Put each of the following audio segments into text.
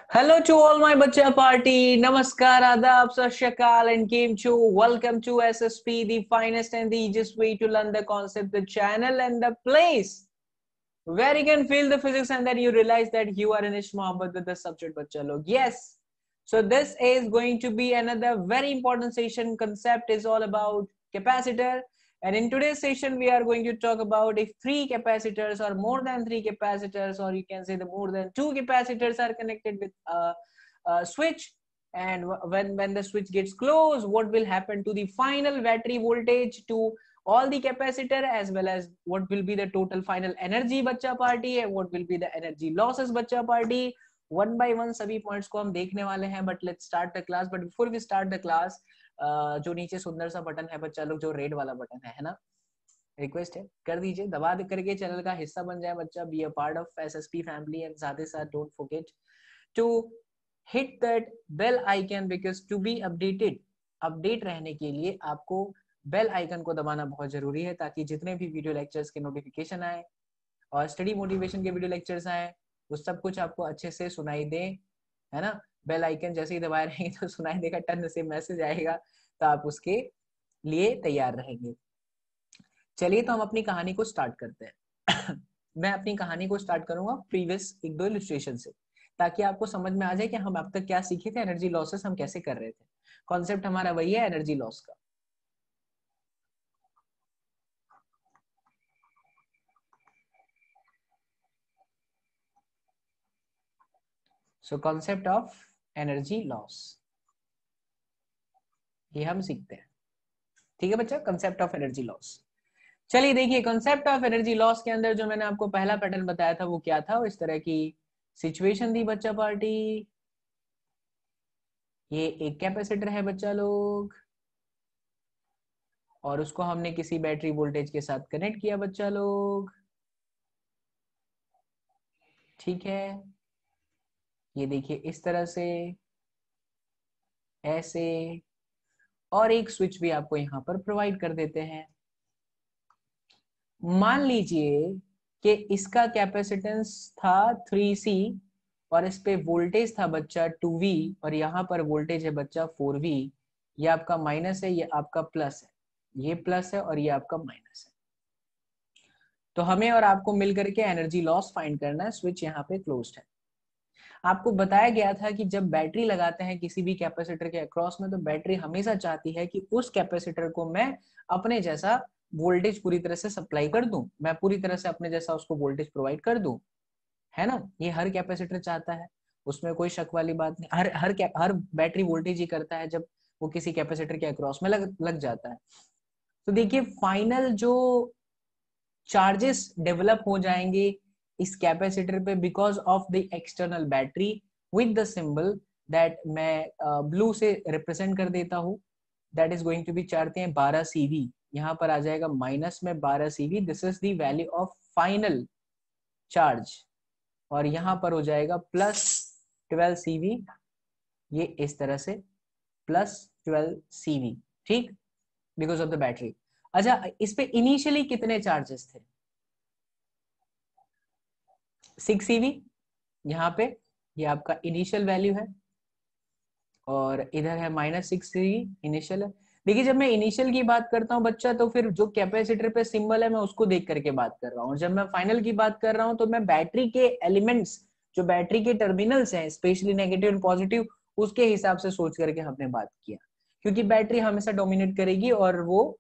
Hello to all my bacha party. Namaskar, adab, sat shri akal, and Kim Chu. Welcome to SSP, the finest and the easiest way to learn the concept, the channel, and the place where you can feel the physics and then you realize that you are in Ish Mohammed with the subject bacha log. Yes. So this is going to be another very important session. Concept is all about capacitor. And in today's session, we are going to talk about if three capacitors or more than three capacitors, or you can say the more than two capacitors are connected with a switch. And when the switch gets closed, what will happen to the final battery voltage to all the capacitor, as well as what will be the total final energy बच्चा party and what will be the energy losses बच्चा party. One by one सभी points को हम देखने वाले हैं. But let's start the class. But before we start the class, जो नीचे सुंदर सा बटन है बच्चा लोग, जो रेड वाला बटन है ना, रिक्वेस्ट है कर दीजिए, दबा करके चैनल का हिस्सा बन जाए बच्चा. Be a part of SSP family and साथ ही साथ don't forget to hit that bell icon because to be updated, update रहने के लिए आपको बेल आइकन को दबाना बहुत जरूरी है, ताकि जितने भी वीडियो लेक्चर्स के नोटिफिकेशन आए और स्टडी मोटिवेशन के वीडियो लेक्चर्स आए वो सब कुछ आपको अच्छे से सुनाई दे, है ना. बेल आइकन जैसे ही दबाए रहेंगे तो सुनाई देगा, टन से मैसेज आएगा, तो आप उसके लिए तैयार रहेंगे. चलिए तो हम अपनी कहानी को स्टार्ट करते हैं. मैं अपनी कहानी को स्टार्ट करूंगा प्रीवियस एक दो इलस्ट्रेशन से, ताकि आपको समझ में आ जाए कि हम अब तक क्या सीखे थे, एनर्जी लॉसेस हम कैसे कर रहे थे. कॉन्सेप्ट हमारा वही है, एनर्जी लॉस का. So concept of energy loss ये हम सीखते हैं. ठीक है बच्चा, कॉन्सेप्ट ऑफ एनर्जी लॉस. चलिए देखिए, कॉन्सेप्ट ऑफ एनर्जी लॉस के अंदर जो मैंने आपको पहला पैटर्न बताया था वो क्या था. इस तरह की सिचुएशन दी बच्चा पार्टी. ये एक कैपेसिटर है बच्चा लोग, और उसको हमने किसी बैटरी वोल्टेज के साथ कनेक्ट किया बच्चा लोग. ठीक है, ये देखिए इस तरह से, ऐसे, और एक स्विच भी आपको यहाँ पर प्रोवाइड कर देते हैं. मान लीजिए कि इसका कैपेसिटेंस था 3C और इस पे वोल्टेज था बच्चा 2V, और यहाँ पर वोल्टेज है बच्चा 4V. ये आपका माइनस है, ये आपका प्लस है, ये प्लस है और ये आपका माइनस है. तो हमें और आपको मिलकर के एनर्जी लॉस फाइंड करना है. स्विच यहाँ पे क्लोज्ड है. आपको बताया गया था कि जब बैटरी लगाते हैं किसी भी कैपेसिटर के अक्रॉस में, तो बैटरी हमेशा चाहती है कि उस कैपेसिटर को मैं अपने जैसा वोल्टेज पूरी तरह से सप्लाई कर दूं, मैं पूरी तरह से अपने जैसा उसको वोल्टेज प्रोवाइड कर दूं, है ना. ये हर कैपेसिटर चाहता है, उसमें कोई शक वाली बात नहीं. हर बैटरी वोल्टेज ही करता है जब वो किसी कैपेसिटर के अक्रॉस में लग जाता है. तो देखिए फाइनल जो चार्जेस डेवलप हो जाएंगे इस कैपेसिटर पे because of the external battery with the symbol that मैं ब्लू से रिप्रेजेंट कर देता हूं. That is going to be चाहते हैं 12 CV. यहाँ पर आ जाएगा माइनस में 12 CV. This is the value of final charge. और यहाँ पर हो जाएगा प्लस 12 CV. ये इस तरह से प्लस 12 CV. ठीक, बिकॉज ऑफ द बैटरी. अच्छा, इस पे इनिशियली कितने चार्जेस थे? 6 CV. यहाँ पे ये आपका इनिशियल वैल्यू है, और इधर है माइनस 6 CV इनिशियल है. देखिए जब मैं इनिशियल की बात करता हूँ बच्चा, तो फिर जो कैपेसिटर पे सिंबल है मैं उसको देख करके बात कर रहा हूँ. जब मैं फाइनल की बात कर रहा हूँ तो मैं बैटरी के एलिमेंट्स, जो बैटरी के टर्मिनल्स हैं, स्पेशली नेगेटिव एंड पॉजिटिव, उसके हिसाब से सोच करके हमने बात किया. क्योंकि बैटरी हमेशा डोमिनेट करेगी और वो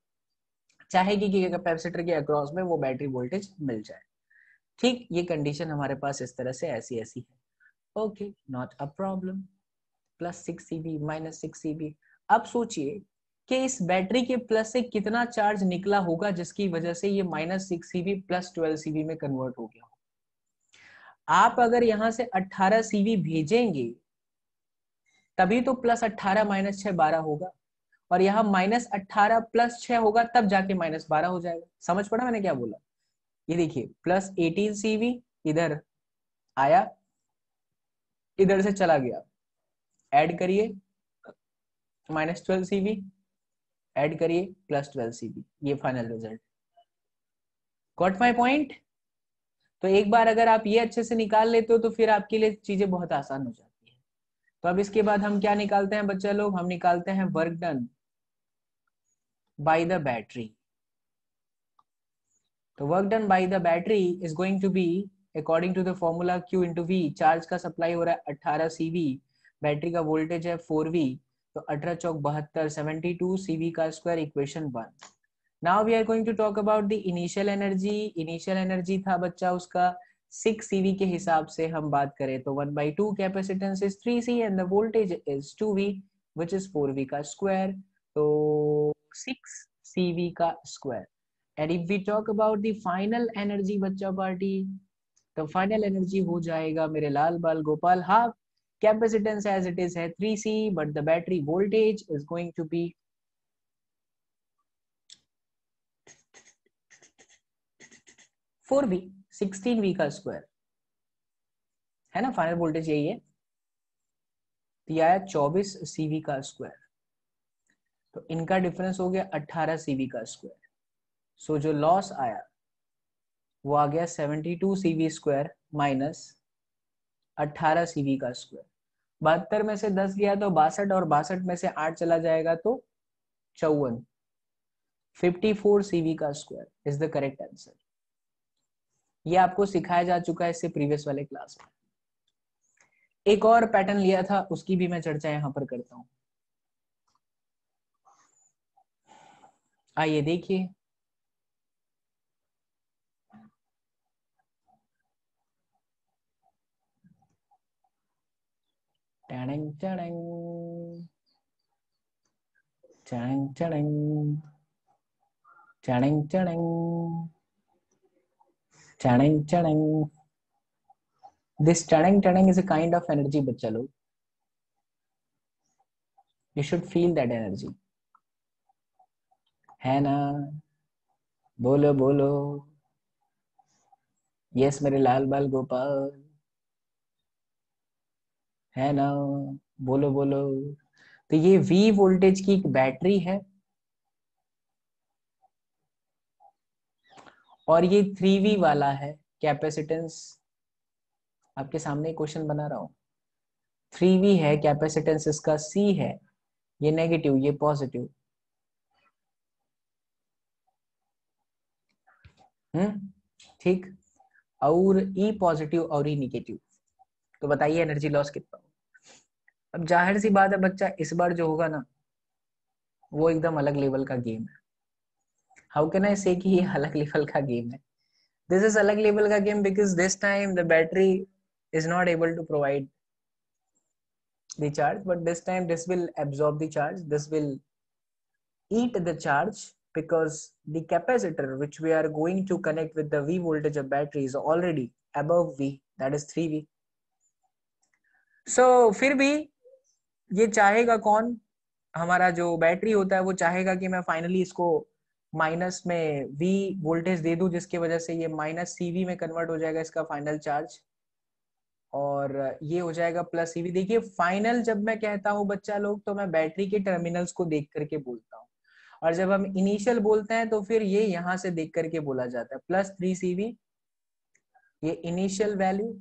चाहेगी कि कैपेसिटर के अक्रॉस में वो बैटरी वोल्टेज मिल जाए. ठीक, ये कंडीशन हमारे पास इस तरह से ऐसी ऐसी है. Okay, not a problem. Plus 6 CV minus 6 CV. अब सोचिए कि इस बैटरी के प्लस से कितना चार्ज निकला होगा जिसकी वजह से ये माइनस 6 CV प्लस 12 CV में कन्वर्ट हो गया. आप अगर यहां से 18 CV भेजेंगे तभी तो प्लस 18 माइनस 6 12 होगा, और यहाँ माइनस 18 प्लस 6 होगा, तब जाके माइनस 12 हो जाएगा. समझ पड़ा मैंने क्या बोला? ये देखिए प्लस 18 CV इधर आया, इधर से चला गया, ऐड करिए माइनस 12 CV, ऐड करिए प्लस 12 CV. ये final result. Got my point? तो एक बार अगर आप ये अच्छे से निकाल लेते हो तो फिर आपके लिए चीजें बहुत आसान हो जाती है। तो अब इसके बाद हम क्या निकालते हैं बच्चा लोग, हम निकालते हैं work done by the battery. तो work done by the battery is going to be according to the formula Q into V. Charge का सप्लाई हो रहा है 18 CV, बैटरी का वोल्टेज है 4V, तो 18 चौक 72, 72 CV का square, equation 1। Now we are going to talk about the initial energy. Initial energy था बच्चा उसका 6 CV के हिसाब से हम बात करें तो 1/2 capacitance is 3C and the voltage is 2V which is 4V का स्क्वायर, तो 6 CV का square. And if we talk about the final energy बच्चा पार्टी, तो फाइनल एनर्जी हो जाएगा मेरे लाल बाल गोपाल, half capacitance as it is है 3C but the battery voltage is going to be 4V, 16V का स्क्वायर है ना, फाइनल वोल्टेज यही है। तो यह आया 24 CV का स्क्वायर, तो इनका डिफरेंस हो गया 18 CV का स्क्वायर। सो जो लॉस आया वो आ गया 72 CV स्क्वायर माइनस 18 CV का स्क्वायर। 72 में से 10 गया तो 62, और 62 में से 8 चला जाएगा तो 54, 54 CV का square is the correct answer. ये आपको सिखाया जा चुका है इससे प्रीवियस वाले क्लास में। एक और पैटर्न लिया था उसकी भी मैं चर्चा यहां पर करता हूं। आइए देखिए, Tang Tang Tang Tang Tang Tang Tang Tang. This Tang Tang is a kind of energy बच्चा लोग, you should feel that energy, है ना? बोलो बोलो, यस मेरे लाल बाल गोपाल, है ना? बोलो बोलो। तो ये V वोल्टेज की एक बैटरी है और ये 3V वाला है कैपेसिटेंस। आपके सामने क्वेश्चन बना रहा हूं, 3V है कैपेसिटेंस, इसका C है, ये नेगेटिव ये पॉजिटिव। ठीक, और E पॉजिटिव और E निगेटिव। तो बताइए एनर्जी लॉस कितना होगा? अब जाहिर सी बात है बच्चा, इस बार जो होगा ना वो एकदम अलग लेवल का गेम है। हाउ कैन आई से कि ये अलग लेवल का गेम है? दिस इज अलग लेवल का game because this time the battery is not able to provide the charge, but this time this will absorb the charge, this will eat the charge, because the capacitor which we are going to connect with the V voltage of battery is already above V, that is 3V. So फिर भी ये चाहेगा कौन, हमारा जो battery होता है वो चाहेगा कि मैं फाइनली इसको माइनस में V वोल्टेज दे दूं, जिसकी वजह से ये माइनस CV में कन्वर्ट हो जाएगा इसका फाइनल चार्ज, और ये हो जाएगा प्लस CV। देखिए फाइनल जब मैं कहता हूं बच्चा लोग तो मैं बैटरी के टर्मिनल्स को देख करके बोलता हूँ, और जब हम इनिशियल बोलते हैं तो फिर ये यहां से देख करके बोला जाता है। प्लस 3CV ये initial value,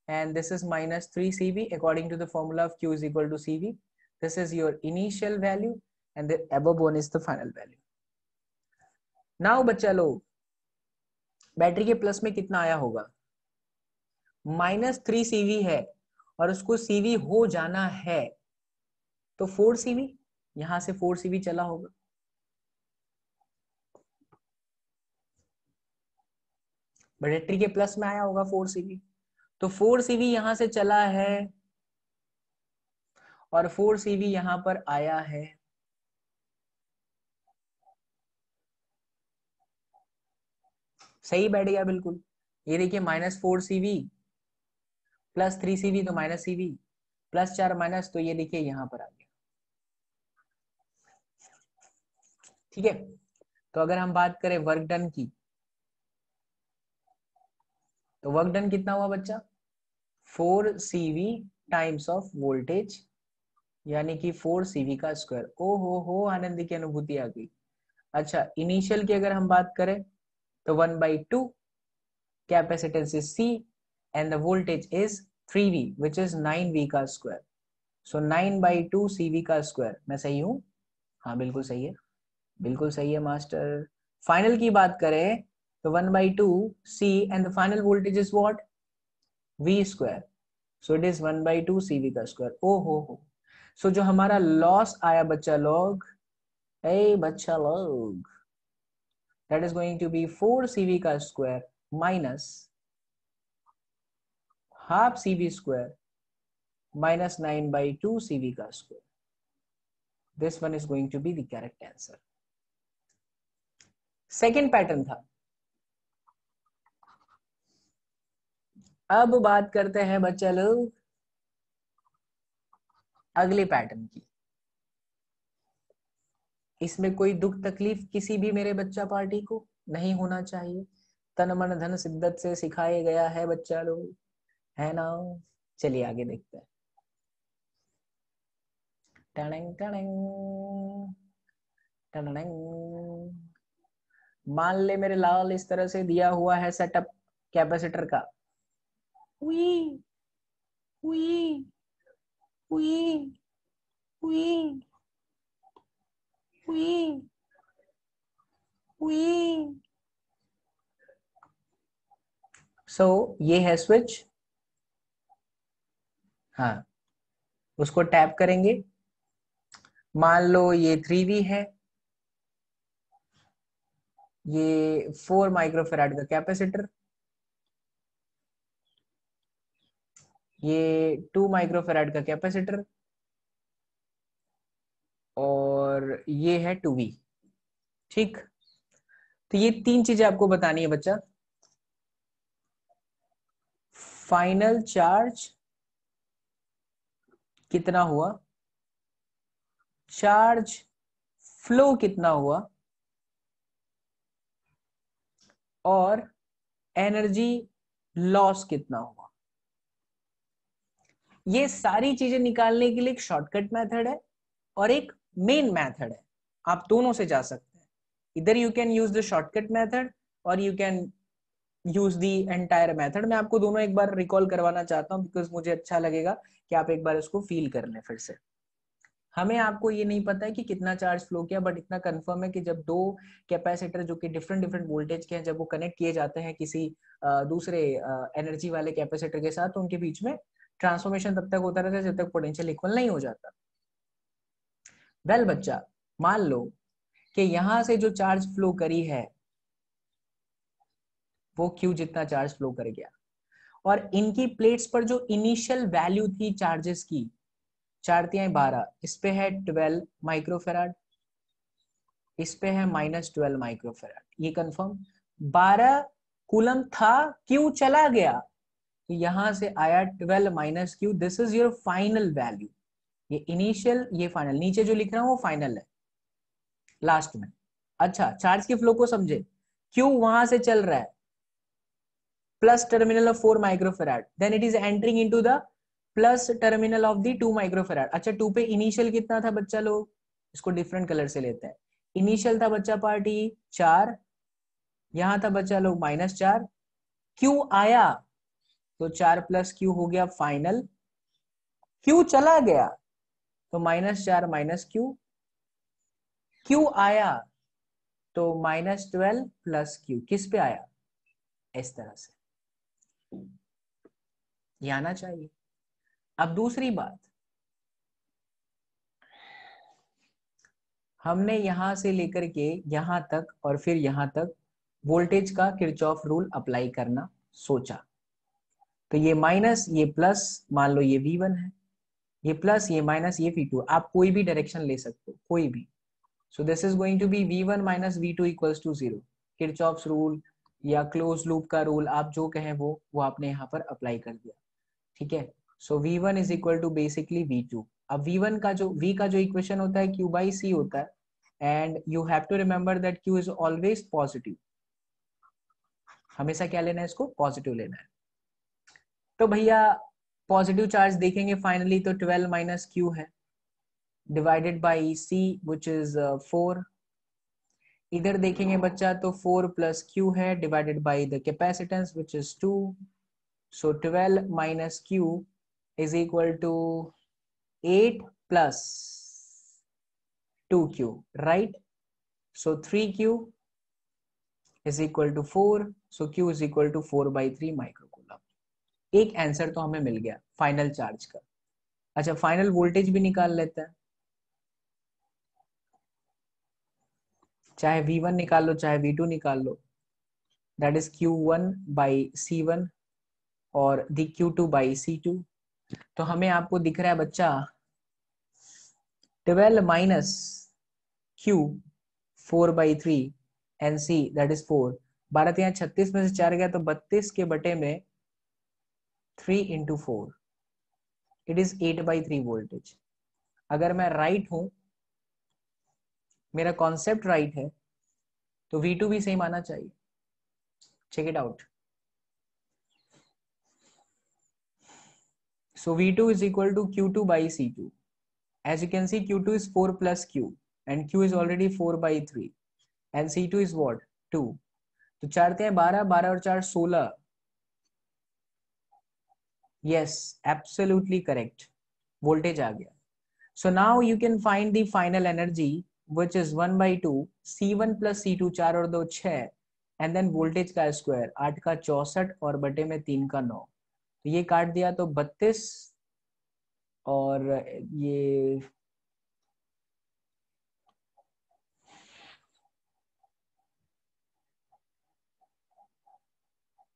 and this is minus 3CV according to the formula of Q is equal to CV. This is your initial value and the above one is the final value. Now बच्चा लोग battery के plus में कितना आया होगा, -3CV है और उसको CV हो जाना है तो 4CV, यहां से 4CV चला होगा। बैटरी के प्लस में आया होगा 4CV, तो 4CV यहां से चला है और 4CV यहां पर आया है। सही बैठ गया बिल्कुल। ये देखिए -4CV प्लस 3CV तो -CV, प्लस 4 माइनस, तो ये देखिए यहां पर आ गया। ठीक है, तो अगर हम बात करें वर्क डन की, तो वर्क डन कितना हुआ बच्चा, 4CV टाइम्स ऑफ वोल्टेज, यानी कि 4CV का स्क्वायर। ओ हो आनंद की अनुभूति आ गई। अच्छा, इनिशियल की अगर हम बात करें तो 1/2 capacitance is C and the voltage is 3V which is 9V का स्क्वायर. So 9/2 CV का स्क्वायर. मैं सही हूँ? हाँ बिल्कुल सही है, बिल्कुल सही है मास्टर. फाइनल की बात करें तो 1/2 C and the final voltage is what? V square. So it is 1/2 CV का स्क्वायर. ओ हो. So जो हमारा लॉस आया बच्चा लोग, बच्चा लोग, that is going to be 4 CV का square minus half CV square minus 9/2 CV का square. This one is going to be the correct answer. Second pattern था. अब बात करते हैं बच्चा लोग अगले पैटर्न की. इसमें कोई दुख तकलीफ किसी भी मेरे बच्चा पार्टी को नहीं होना चाहिए. तन मन धन शिद्दत से सिखाया गया है बच्चा लोग, है ना. चलिए आगे देखते हैं. टनंग टनंग टनंग. मान ले मेरे लाल इस तरह से दिया हुआ है सेटअप कैपेसिटर का. हुई हुई हुई हुई हुई हुई. सो ये है स्विच. हाँ, उसको टैप करेंगे. मान लो ये 3V है, ये 4 माइक्रोफैराड का कैपेसिटर, ये 2 माइक्रोफैराड का कैपेसिटर और ये है 2V. ठीक, तो ये तीन चीजें आपको बतानी है बच्चा. फाइनल चार्ज कितना हुआ, चार्ज फ्लो कितना हुआ और एनर्जी लॉस कितना हुआ. ये सारी चीजें निकालने के लिए एक शॉर्टकट मेथड है और एक मेन मेथड है. आप दोनों से जा सकते हैं. इधर you can use the shortcut method और you can use the entire method. मैं आपको दोनों एक बार रिकॉल करवाना चाहता हूं बिकॉज मुझे अच्छा लगेगा कि आप एक बार इसको फील कर लें फिर से. हमें आपको ये नहीं पता है कि कितना चार्ज फ्लो किया, बट इतना कंफर्म है कि जब दो कैपेसिटर जो कि डिफरेंट डिफरेंट वोल्टेज के हैं, जब वो कनेक्ट किए जाते हैं किसी दूसरे एनर्जी वाले कैपेसिटर के साथ, तो उनके बीच में ट्रांसफॉर्मेशन तब तक होता रहता है जब तक पोटेंशियल इक्वल नहीं हो जाता. वेल बच्चा, मान लो कि यहां से जो चार्ज फ्लो करी है वो Q जितना चार्ज फ्लो कर गया, और इनकी प्लेट्स पर जो इनिशियल वैल्यू थी चार्जेस की, 4×12, इस पे है 12 माइक्रोफेराड, इस पे है -12 माइक्रोफेराड. ये कंफर्म. 12 कूलम था, Q चला गया, तो यहां से आया 12 minus Q. This is your final value. ये इनिशियल, ये फाइनल. नीचे जो लिख रहा हूं वो फाइनल है लास्ट में. अच्छा, चार्ज के फ्लो को समझे. Q वहां से चल रहा है plus terminal of 4 microfarad, then it is entering into the plus terminal of the 2 microfarad. अच्छा, 2 पे इनिशियल कितना था बच्चा लोग, इसको डिफरेंट कलर से लेते हैं. इनिशियल था बच्चा पार्टी 4, यहां था बच्चा लोग -4. Q आया तो 4 + Q हो गया फाइनल. Q चला गया तो -4 - Q. Q आया तो -12 + Q. किस पे आया, इस तरह से ये आना चाहिए. अब दूसरी बात, हमने यहां से लेकर के यहां तक और फिर यहां तक वोल्टेज का किरचॉफ रूल अप्लाई करना सोचा. तो ये माइनस, ये प्लस, मान लो ये V1 है, ये प्लस, ये माइनस, ये V2. आप कोई भी डायरेक्शन ले सकते हो, कोई भी. So this is going to be V1 - V2 = 0. Kirchhoff's rule या क्लोज लूप का रूल, आप जो कहें वो आपने यहाँ पर अप्लाई कर दिया. ठीक है. सो V1 = बेसिकली V2. अब V1 का जो V का जो इक्वेशन होता है Q/C होता है, and you have to remember that Q is always positive. हमेशा क्या लेना है, इसको पॉजिटिव लेना है. तो भैया पॉजिटिव चार्ज देखेंगे फाइनली तो 12 - Q है divided by C which is 4. इधर देखेंगे बच्चा तो 4 प्लस क्यू है divided by the capacitance which is 2. So 12 minus Q is equal to 8 plus 2q, right. So 3q is equal to 4. So q is equal to 4/3 microcoulomb. एक answer तो हमें मिल गया final charge का. अच्छा, final voltage भी निकाल लेते हैं. चाहे V1 निकाल लो चाहे V2 निकाल लो. दैट इज Q1/C1 और दी Q2/C2. तो हमें आपको दिख रहा है बच्चा 12 minus Q 4/3 and C that is 4. 12×3 = 36 में से 4 गया तो 32 के बटे में 3 × 4. It is 8/3 voltage. अगर मैं राइट हूं, मेरा कॉन्सेप्ट राइट है, तो V2 भी सेम आना चाहिए. Check it out. So V2 is equal to Q2/C2. As you can see, Q2 is 4 plus Q and Q is already 4/3 and C2 is what? 2. तो 4 × 12, 12 और 4 16. Yes, absolutely correct. Voltage आ गया. So now you can find the final energy which is 1/2 C1 plus C2. 4 और 2 6 and then voltage का square 8 का 64 और बटे में 3 का 9. तो ये काट दिया तो 32 और ये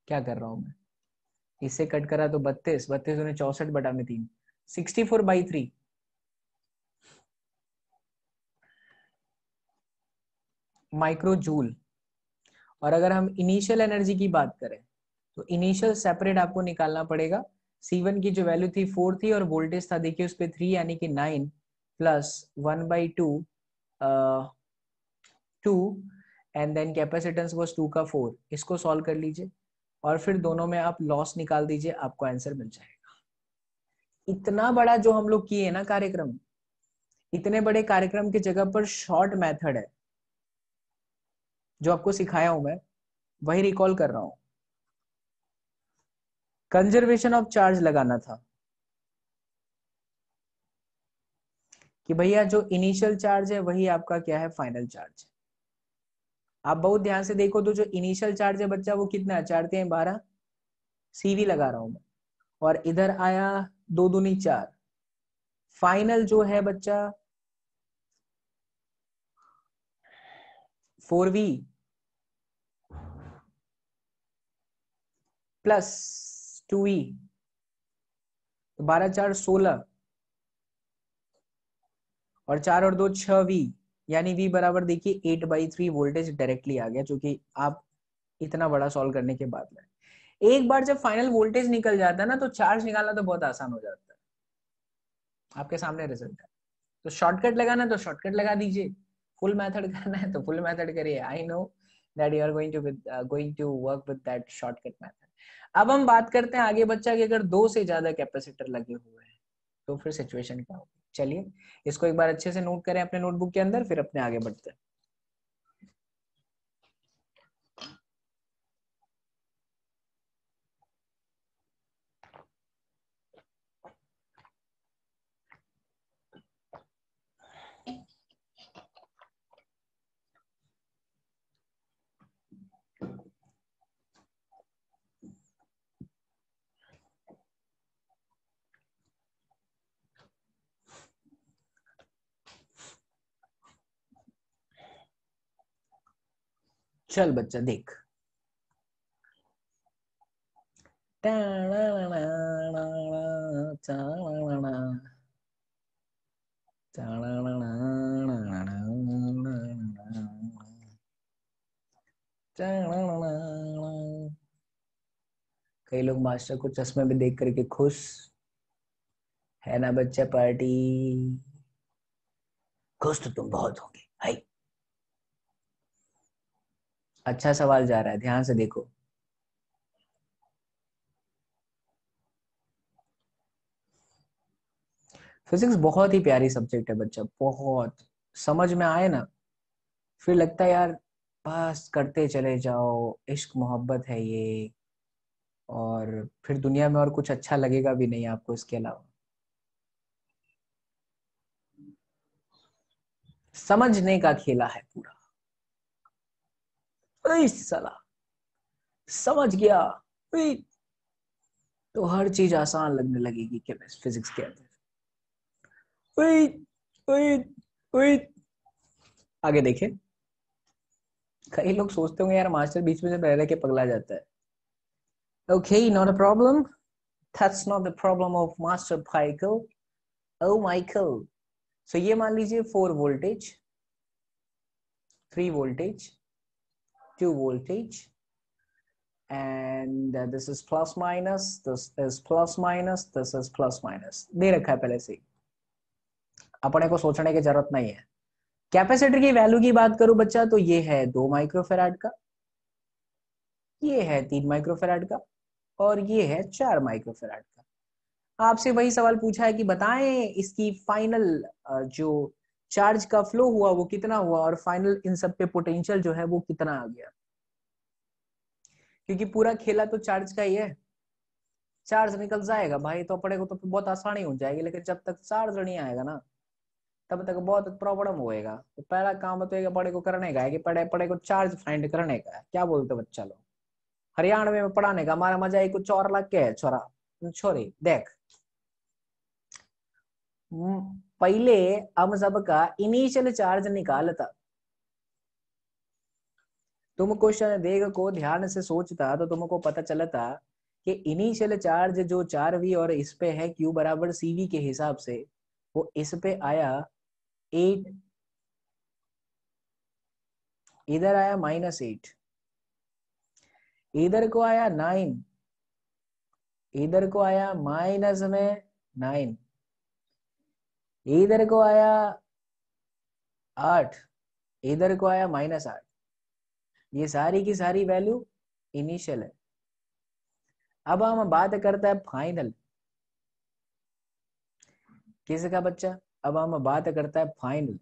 क्या कर रहा हूं मैं, इससे कट करा तो 32 32 उन्हें 64/3 64/3 माइक्रो जूल. और अगर हम इनिशियल एनर्जी की बात करें तो इनिशियल सेपरेट आपको निकालना पड़ेगा. C1 की जो वैल्यू थी 4 थी और वोल्टेज था देखिए उस पर 3 यानी कि 9 plus 1/2 2 and then capacitance was 2 का 4. इसको सॉल्व कर लीजिए और फिर दोनों में आप लॉस निकाल दीजिए, आपको आंसर मिल जाएगा. इतना बड़ा जो हम लोग किए ना कार्यक्रम, इतने बड़े कार्यक्रम की जगह पर शॉर्ट मेथड है जो आपको सिखाया हूं मैं, वही रिकॉल कर रहा हूं. कंजर्वेशन ऑफ चार्ज लगाना था कि भैया जो इनिशियल चार्ज है वही आपका क्या है, फाइनल चार्ज. आप बहुत ध्यान से देखो तो जो इनिशियल चार्ज है बच्चा वो कितना है, 4 × 12 CV लगा रहा हूं मैं. और इधर आया 2 दूनी 4. फाइनल जो है बच्चा 4V प्लस 2E. तो 12×4 = 16 और 4 और 2 6V यानी V बराबर देखिए 8/3 वोल्टेज डायरेक्टली आ गया, जो कि आप इतना बड़ा सॉल्व करने के बाद में. एक बार जब फाइनल वोल्टेज निकल जाता है ना तो चार्ज निकालना तो बहुत आसान हो जाता है. आपके सामने रिजल्ट है. तो शॉर्टकट लगाना तो शॉर्टकट लगा दीजिए, फुल मेथड करना है तो फुल मेथड करिए. I know that you are going to work with that shortcut method. अब हम बात करते हैं आगे बच्चा कि अगर 2 से ज्यादा कैपेसिटर लगे हुए हैं तो फिर सिचुएशन क्या होगी. चलिए इसको एक बार अच्छे से नोट करें अपने नोटबुक के अंदर, फिर अपने आगे बढ़ते हैं. चल बच्चा देख, कई लोग मास्टर को चश्मे में देख करके खुश है ना बच्चा पार्टी. खुश तो तुम बहुत होंगे भाई. अच्छा सवाल जा रहा है, ध्यान से देखो. फिजिक्स बहुत ही प्यारी सब्जेक्ट है बच्चा, बहुत समझ में आए ना फिर लगता है यार बस करते चले जाओ, इश्क मोहब्बत है ये, और फिर दुनिया में और कुछ अच्छा लगेगा भी नहीं आपको इसके अलावा। समझने का खेला है पूरा। साला समझ गया तो हर चीज आसान लगने लगेगी केमिस्ट्री फिजिक्स के अंदर। उई, उई, उई। आगे देखें। कई लोग सोचते होंगे यार मास्टर बीच में से रह के पगला जाता है। Okay, not a problem, that's not the problem of master Michael. Oh Michael, so ये मान लीजिए 4 voltage, 3 voltage, 2 voltage, and this is plus minus, this is plus minus, this is plus minus दे रखा है पहले से। अपने को सोचने की जरूरत नहीं है। कैपेसिटर की वैल्यू की बात करूं बच्चा तो ये है 2 माइक्रोफेराड का, ये है 3 माइक्रोफेराड का, और ये है 4 माइक्रोफेराड का। आपसे वही सवाल पूछा है कि बताएं इसकी फाइनल जो चार्ज का फ्लो हुआ वो कितना हुआ, और फाइनल इन सब पे पोटेंशियल जो है वो कितना आ गया। क्योंकि पूरा खेला तो चार्ज का ही है। चार्ज निकल जाएगा भाई तो अपने को तो बहुत आसानी हो जाएगी, लेकिन जब तक चार्ज नहीं आएगा ना तब तक बहुत प्रॉब्लम होएगा। तो पहला काम तो बड़े को करने का है कि पड़े को चार्ज फाइंड करने का है। क्या बोलते बच्चा लोग, हरियाणवी में पढ़ाने का हमारा मजा ही कुछ और लग के है। छोरा छोरी देख, पहले हम सबका इनिशियल चार्ज निकालता। तुम क्वेश्चन देख को ध्यान से सोचता तो तुमको पता चलता कि इनिशियल चार्ज जो 4v और इस पे है q बराबर cv के हिसाब से, वो इस पे आया 8, इधर आया -8, इधर को आया 9, इधर को आया माइनस में 9, इधर को आया 8, इधर को आया -8। ये सारी की सारी वैल्यू इनिशियल है। अब हम बात करता है फाइनल किसका बच्चा, अब हम बात करता है फाइनल।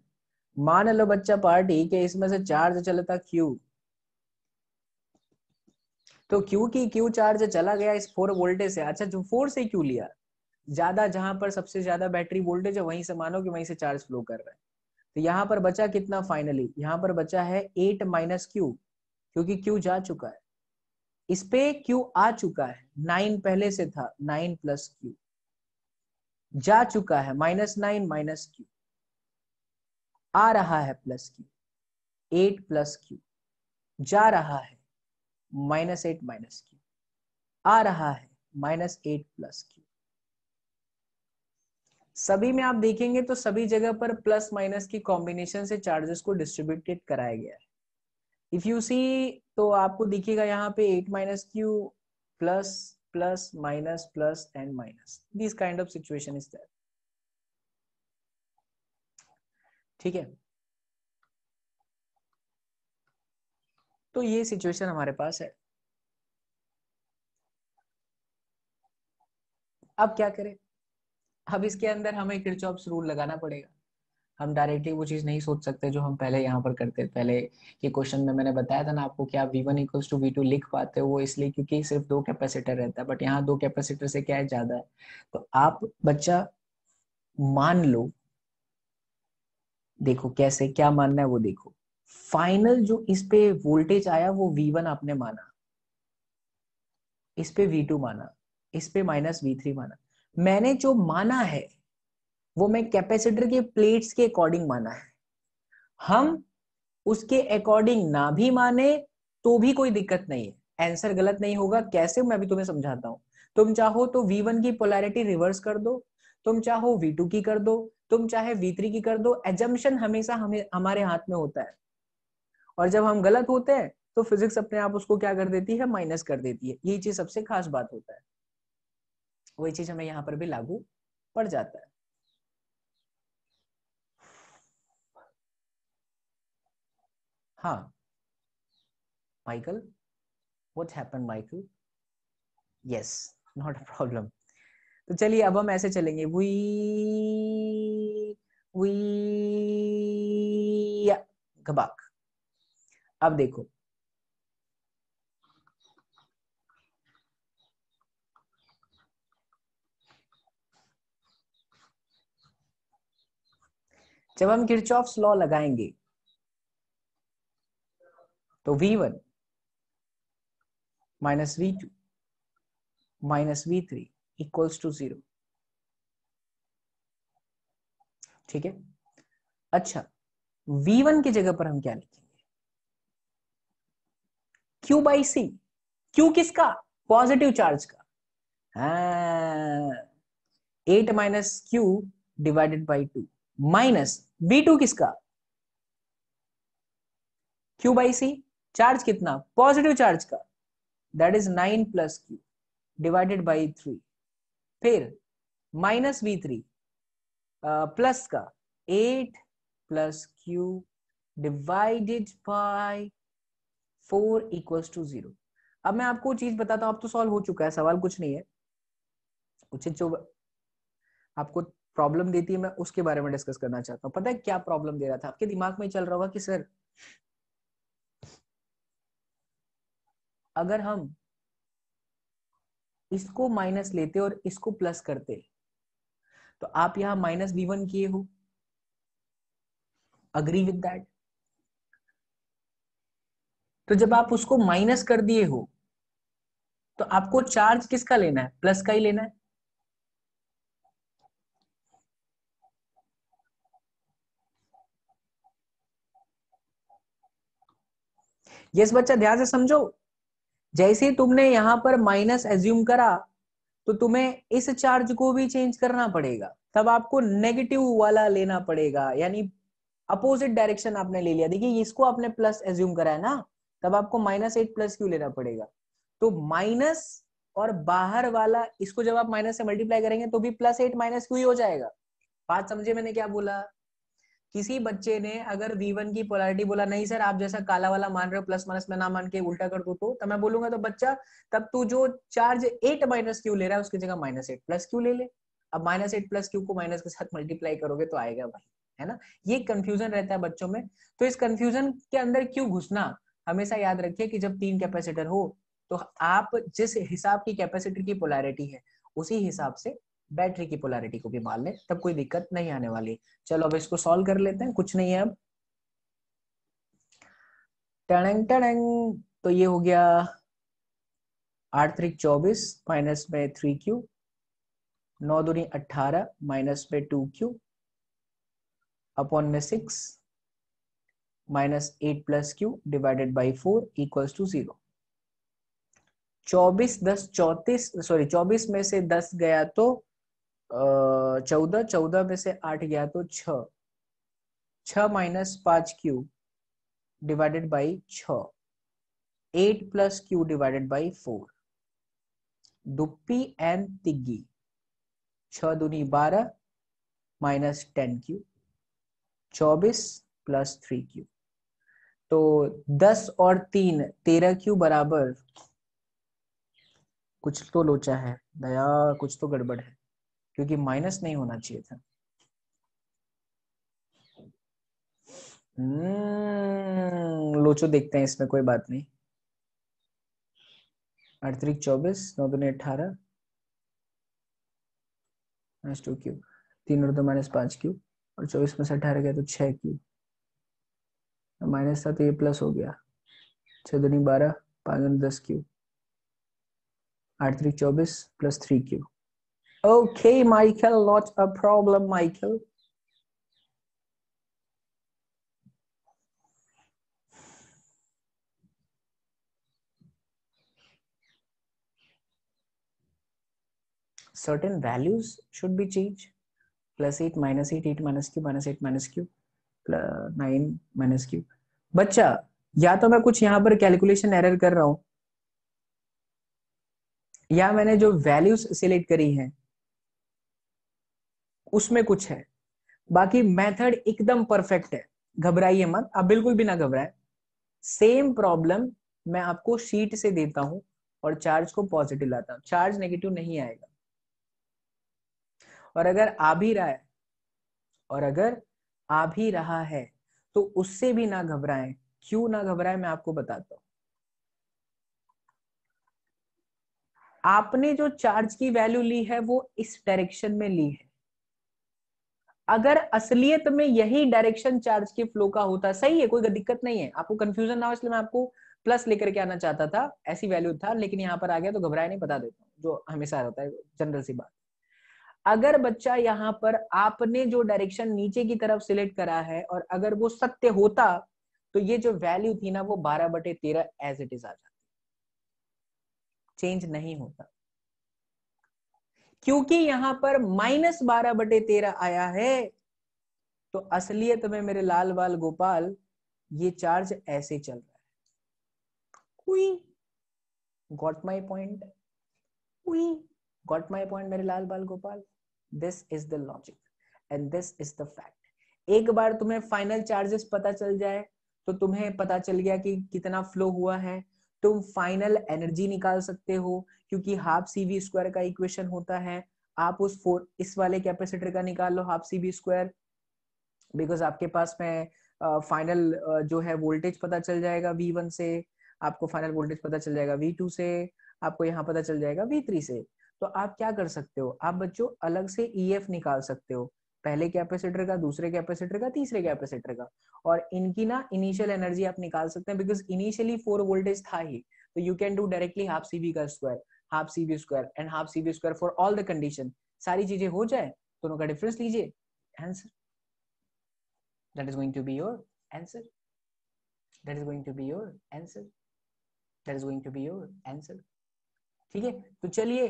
मान लो बच्चा पार्टी के इसमें से चार्ज चलता Q, तो Q की Q चार्ज चला गया इस 4 वोल्टेज से। अच्छा, जो 4 से क्यों लिया, ज्यादा जहां पर सबसे ज्यादा बैटरी वोल्टेज है वहीं से मानो कि वहीं से चार्ज फ्लो कर रहा है। तो यहाँ पर बचा कितना फाइनली, यहाँ पर बचा है 8 माइनस क्यू, क्योंकि Q जा चुका है इस पे, Q आ चुका है, 9 पहले से था, 9 प्लस Q जा चुका है, -9 माइनस Q आ रहा है प्लस Q, 8 प्लस Q जा रहा है -8 माइनस Q आ रहा है -8 प्लस Q। सभी में आप देखेंगे तो सभी जगह पर प्लस माइनस की कॉम्बिनेशन से चार्जेस को डिस्ट्रीब्यूटेड कराया गया है। इफ यू सी तो आपको दिखेगा यहाँ पे 8 minus Q plus plus minus plus and minus, this kind of situation is there. ठीक है, तो ये सिचुएशन हमारे पास है। अब क्या करें, अब इसके अंदर हमें किरचॉफ्स रूल लगाना पड़ेगा। हम डायरेक्टली वो चीज नहीं सोच सकते जो हम पहले यहाँ पर करते। पहले के क्वेश्चन में मैंने बताया था ना आपको कि आप v1 इक्वल्स टू v2 लिख पाते हो, वो इसलिए क्योंकि सिर्फ 2 कैपेसिटर रहता है, बट यहाँ 2 कैपेसिटर से क्या है ज्यादा है। तो आप बच्चा मान लो, देखो कैसे क्या मानना है वो देखो। फाइनल जो इस पे वोल्टेज आया वो v1 आपने माना, इस पे v2 माना, इस पे -v3 माना। मैंने जो माना है वो मैं कैपेसिटर के प्लेट्स के अकॉर्डिंग माना है। हम उसके अकॉर्डिंग ना भी माने तो भी कोई दिक्कत नहीं है, आंसर गलत नहीं होगा। कैसे, मैं भी तुम्हें समझाता हूं। तुम चाहो तो v1 की पोलैरिटी रिवर्स कर दो, तुम चाहो v2 की कर दो, तुम चाहे v3 की कर दो। एजम्पशन हमेशा हमें हमारे हाथ में होता है, और जब हम गलत होते हैं तो फिजिक्स अपने आप उसको क्या कर देती है, माइनस कर देती है। ये चीज सबसे खास बात होता है, वही चीज हमें यहाँ पर भी लागू पड़ जाता है। हाँ Michael, what happened Michael? Yes, not a problem. तो चलिए अब हम ऐसे चलेंगे, वी गबाक। अब देखो, जब हम किरचॉफ्स लॉ लगाएंगे तो V1 minus V2 minus V3 equals to 0। ठीक है, अच्छा V1 की जगह पर हम क्या लिखेंगे? Q by C. Q किसका? पॉजिटिव चार्ज का। हाँ, 8 minus Q divided by 2 minus V2 किसका? Q बाई सी, चार्ज कितना? पॉजिटिव चार्ज का, that is 9 plus Q divided by 3, फिर माइनस V3 प्लस का 8 plus Q divided by 4 equals to 0। अब मैं आपको चीज बताता हूं, अब तो सॉल्व हो चुका है, सवाल कुछ नहीं है। उचित जो आपको प्रॉब्लम देती है मैं उसके बारे में डिस्कस करना चाहता हूं। पता है क्या प्रॉब्लम दे रहा था? आपके दिमाग में चल रहा होगा कि सर अगर हम इसको माइनस लेते और इसको प्लस करते तो आप यहां माइनस V1 किए हो, अग्री विद दैट? तो जब आप उसको माइनस कर दिए हो तो आपको चार्ज किसका लेना है? प्लस का ही लेना है। यस बच्चा, ध्यान से समझो। जैसे ही तुमने यहां पर माइनस एज्यूम करा तो तुम्हें इस चार्ज को भी चेंज करना पड़ेगा, तब आपको नेगेटिव वाला लेना पड़ेगा, यानी अपोजिट डायरेक्शन आपने ले लिया। देखिए इसको आपने प्लस एज्यूम करा है ना, तब आपको माइनस 8 प्लस क्यू लेना पड़ेगा। तो माइनस और बाहर वाला, इसको जब आप माइनस से मल्टीप्लाई करेंगे तो भी प्लस 8 माइनस क्यू ही हो जाएगा। बात समझे मैंने क्या बोला? किसी बच्चे ने अगर V1 की पोलैरिटी बोला नहीं सर आप जैसा काला वाला मान रहे हो, प्लस माइनस में ना मान के उल्टा कर दो, तो तब मैं बोलूंगा तो बच्चा तब तू जो चार्ज 8 माइनस क्यू ले रहा है उसकी जगह माइनस 8 प्लस क्यू ले ले। अब माइनस 8 प्लस क्यू को माइनस के साथ मल्टीप्लाई करोगे तो आएगा भाई, है ना? ये कंफ्यूजन रहता है बच्चों में। तो इस कंफ्यूजन के अंदर क्यों घुसना? हमेशा याद रखिए कि जब 3 कैपेसिटर हो तो आप जिस हिसाब की कैपेसिटर की पोलैरिटी है उसी हिसाब से बैटरी की पोलैरिटी को भी मान लें, तब कोई दिक्कत नहीं आने वाली। चलो अब इसको सॉल्व कर लेते हैं, कुछ नहीं है अब। टड़ंग टड़ंग, तो ये हो गया 8 3 24 माइनस में 3Q, 9 दूनी 18 माइनस में 2Q अपॉन में 6 minus 8 plus Q divided by 4 equals to 0। 24 10 34, sorry 24 में से 10 गया तो 14, 14 में से 8 गया तो 6, 6 minus 5Q divided by 6, 8 plus Q divided by 4, दुप्पी एंड तिग्गी, 6 दूनी 12 माइनस 10Q, 24 प्लस 3Q। तो 10 और 3 13Q बराबर, कुछ तो लोचा है दया, कुछ तो गड़बड़ है, क्योंकि माइनस नहीं होना चाहिए था। लोचो देखते हैं इसमें, कोई बात नहीं। 8 3 24, 9 दूनी 18 माइनस 2Q, 3 और 2 माइनस 5Q, और 24 में से 18 गया तो 6Q, माइनस था तो ये प्लस हो गया, 6 दूनी 12, 5 दूनी 10Q, 8 3 24 plus 3Q। Okay Michael, not a problem Michael. certain values should be changed. Plus 8 minus 8, 8 minus q minus 8 minus q plus 9 minus q। बच्चा या तो मैं कुछ यहाँ पर कैलकुलेशन एरर कर रहा हूं, या मैंने जो वैल्यूज सिलेक्ट करी हैं उसमें कुछ है, बाकी मेथड एकदम परफेक्ट है। घबराइए मत, आप बिल्कुल भी ना घबराएं। सेम प्रॉब्लम मैं आपको शीट से देता हूं और चार्ज को पॉजिटिव लाता हूं, चार्ज नेगेटिव नहीं आएगा। और अगर आ भी रहा है, और अगर आ भी रहा है तो उससे भी ना घबराएं, क्यों ना घबराए, मैं आपको बताता हूं। आपने जो चार्ज की वैल्यू ली है वो इस डायरेक्शन में ली है। अगर असलियत में यही डायरेक्शन चार्ज के फ्लो का होता, सही है, कोई दिक्कत नहीं है, आपको कंफ्यूजन ना हो इसलिए मैं आपको प्लस लेकर के आना चाहता था, ऐसी वैल्यू था, लेकिन यहाँ पर आ गया तो घबराए नहीं, बता देता हूँ जो हमेशा होता है, जनरल सी बात। अगर बच्चा यहाँ पर आपने जो डायरेक्शन नीचे की तरफ सिलेक्ट करा है और अगर वो सत्य होता तो ये जो वैल्यू थी ना वो 12/13 एज इट इज आ जाती, चेंज नहीं होता। क्योंकि यहां पर -12/13 आया है तो असलियत में मेरे लाल बाल गोपाल ये चार्ज ऐसे चल रहा है। हुई, गॉट माई पॉइंट, हुई, गॉट माई पॉइंट मेरे लाल बाल Gopal. This is the logic and this is the fact. एक बार तुम्हें फाइनल चार्जेस पता चल जाए तो तुम्हें पता चल गया कि कितना फ्लो हुआ है, तुम फाइनल एनर्जी निकाल सकते हो, क्योंकि हाफ CV स्क्वायर का इक्वेशन होता है। आप इस वाले कैपेसिटर का निकाल लो हाफ CV स्क्वायर, बिकॉज आपके पास में फाइनल जो है वोल्टेज पता चल जाएगा V1 से, आपको फाइनल वोल्टेज पता चल जाएगा V2 से, आपको यहाँ पता चल जाएगा V3 से। तो आप क्या कर सकते हो, आप बच्चों अलग से EF निकाल सकते हो, पहले कैपेसिटर का, दूसरे कैपेसिटर का, तीसरे कैपेसिटर का, और इनकी ना इनिशियल एनर्जी आप निकाल सकते हैं, बिकॉज इनिशियली 4 वोल्टेज था ही, तो you can do directly half CV का square, half CV square and half CV square for all the condition. सारी चीजें हो जाए, दोनों का डिफरेंस लीजिए, answer. That is going to be your answer. That is going to be your answer. That is going to be your answer. ठीक है, तो चलिए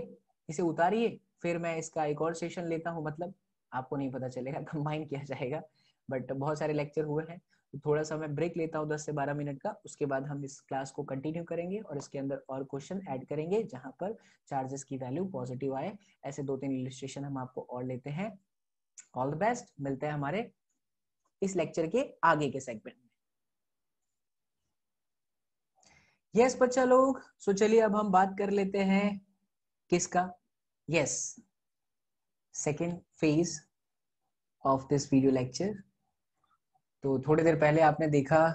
इसे उतारिए, फिर मैं इसका एक और सेशन लेता हूँ, मतलब आपको नहीं पता चलेगा, कंबाइन किया जाएगा, बट बहुत सारे लेक्चर हुए हैं, तो थोड़ा सा मैं ब्रेक लेता हूँ 10 से 12 मिनट का, उसके बाद हम इस क्लास को कंटिन्यू करेंगे और इसके अंदर और क्वेश्चन ऐड करेंगे जहां पर चार्जेस की वैल्यू पॉजिटिव आए। ऐसे 2-3 इलस्ट्रेशन हम आपको और लेते हैं। ऑल द बेस्ट, मिलते हैं हमारे इस लेक्चर के आगे के सेगमेंट में। यस बच्चा लोग, सो चलिए अब हम बात कर लेते हैं किसका, yes, second phase of this video lecture. तो थोड़ी देर पहले आपने देखा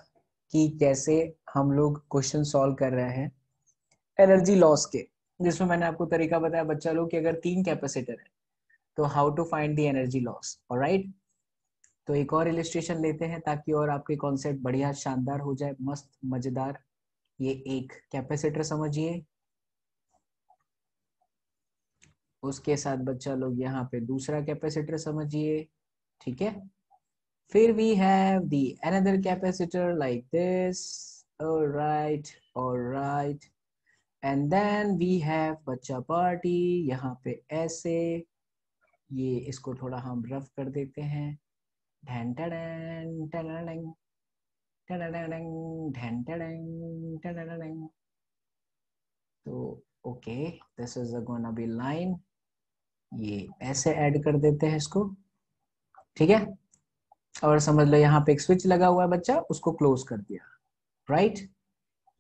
कि कैसे हम लोग क्वेश्चन सॉल्व कर रहे हैं एनर्जी लॉस के, जिसमें मैंने आपको तरीका बताया बच्चा लोग कि अगर 3 कैपेसिटर है तो how to find the energy loss. Alright, तो एक और इलस्ट्रेशन लेते हैं ताकि और आपके कॉन्सेप्ट बढ़िया शानदार हो जाए, मस्त मजेदार। ये एक कैपेसिटर समझिए, उसके साथ बच्चा लोग यहाँ पे दूसरा कैपेसिटर समझिए, ठीक है। फिर we have the another capacitor like this, alright alright, and then we have बच्चा पार्टी यहाँ पे ऐसे, ये इसको थोड़ा हम रफ कर देते हैं, ढैन टडैन टडैन टडैन ढैन टडैन टडैन। तो okay, this is gonna be line, ये ऐसे ऐड कर देते हैं इसको, ठीक है। और समझ लो यहाँ पे एक स्विच लगा हुआ है बच्चा, उसको क्लोज कर दिया, राइट।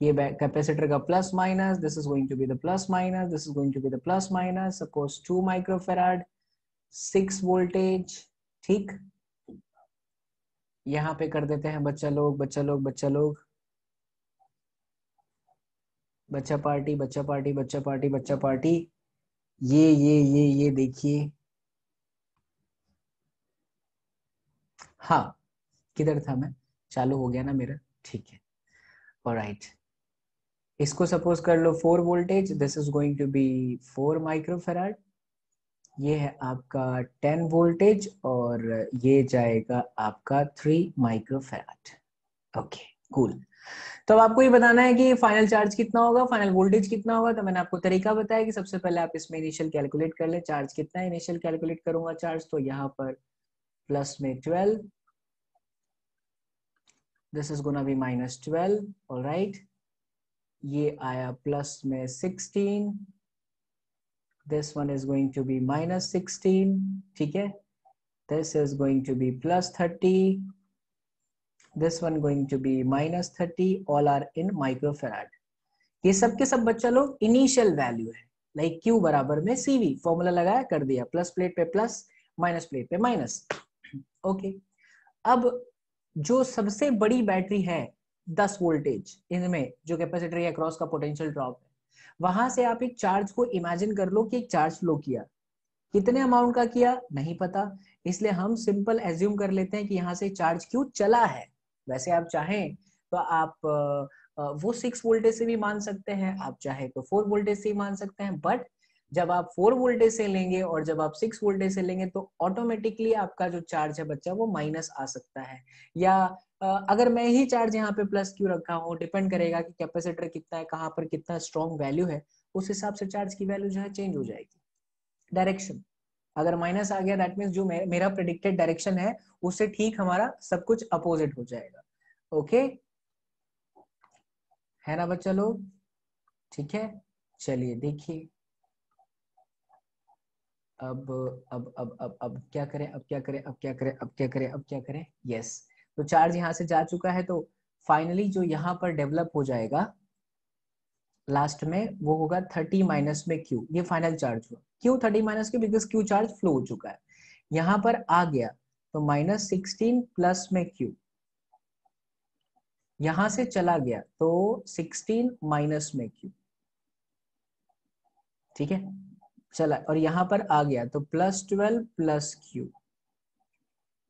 ये कैपेसिटर का plus minus, this is going to be the plus minus, this is going to be the plus minus, suppose 2 microfarad, 6 voltage, ठीक। यहाँ पे कर देते हैं बच्चा लोग, बच्चा लोग, बच्चा लोग, बच्चा पार्टी, बच्चा पार्टी, बच्चा पार्टी, बच्चा पार्टी, ये देखिए, हाँ किधर था मैं, चालू हो गया ना मेरा, ठीक है। ऑलराइट, इसको सपोज कर लो 4 voltage, this is going to be 4 microfarad, ये है आपका 10 वोल्टेज और ये जाएगा आपका 3 माइक्रोफेराड। Okay cool. तो अब आपको ये बताना है कि फाइनल चार्ज कितना होगा, फाइनल वोल्टेज कितना होगा। तो मैंने आपको तरीका बताया कि सबसे पहले आप इसमें इनिशियल कैलकुलेट कर ले, चार्ज कितना है, इनिशियल कैलकुलेट करूंगा चार्ज, तो यहाँ पर प्लस में 12, this is gonna be -12, alright. ये आया प्लस में 16, this one is going to be -16, ठीक है। this is going to be +30, this one going to be -30, all are in microfarad। ये सब के सब बच्चा लोग इनिशियल वैल्यू है, लाइक Q बराबर में CV, फॉर्मूला लगाया कर दिया, प्लस प्लेट पे प्लस, माइनस प्लेट पे माइनस। ओके, अब जो सबसे बड़ी बैटरी है 10 वोल्टेज इनमें जो कैपेसिटर के अक्रॉस का पोटेंशियल ड्रॉप है, वहां से आप एक चार्ज को इमेजिन कर लो कि एक चार्ज फ्लो किया, कितने अमाउंट का किया नहीं पता, इसलिए हम सिंपल एज्यूम कर लेते हैं कि यहाँ से चार्ज क्यों चला है। वैसे आप चाहें तो आप वो 6 वोल्टेज से भी मान सकते हैं, आप चाहे तो 4 वोल्टेज से ही मान सकते हैं, बट जब आप 4 वोल्टेज से लेंगे और जब आप 6 वोल्टेज से लेंगे तो ऑटोमेटिकली आपका जो चार्ज है बच्चा वो माइनस आ सकता है। या अगर मैं ही चार्ज यहाँ पे प्लस क्यों रखा हूँ, डिपेंड करेगा कि कैपेसिटर कितना है, कहाँ पर कितना स्ट्रॉन्ग वैल्यू है, उस हिसाब से चार्ज की वैल्यू जो है चेंज हो जाएगी। डायरेक्शन अगर माइनस आ गया दैट मीन्स जो मेरा प्रेडिक्टेड डायरेक्शन है उससे ठीक हमारा सब कुछ अपोजिट हो जाएगा। ओके है ना बच्चा लोग, ठीक है। चलिए देखिए अब क्या करें, अब क्या करें, अब क्या करें, अब क्या करें, अब क्या करें। यस, तो चार्ज यहाँ से जा चुका है, तो फाइनली जो यहाँ पर डेवलप हो जाएगा लास्ट में वो होगा 30 माइनस में क्यू। ये फाइनल चार्ज हुआ, क्यों 30 minus Q, because Q charge flow हो चुका है, यहाँ पर आ गया तो -16 प्लस में क्यू, यहां से चला गया तो 16 माइनस में क्यू, ठीक है चला, और यहां पर आ गया तो +12 प्लस क्यू,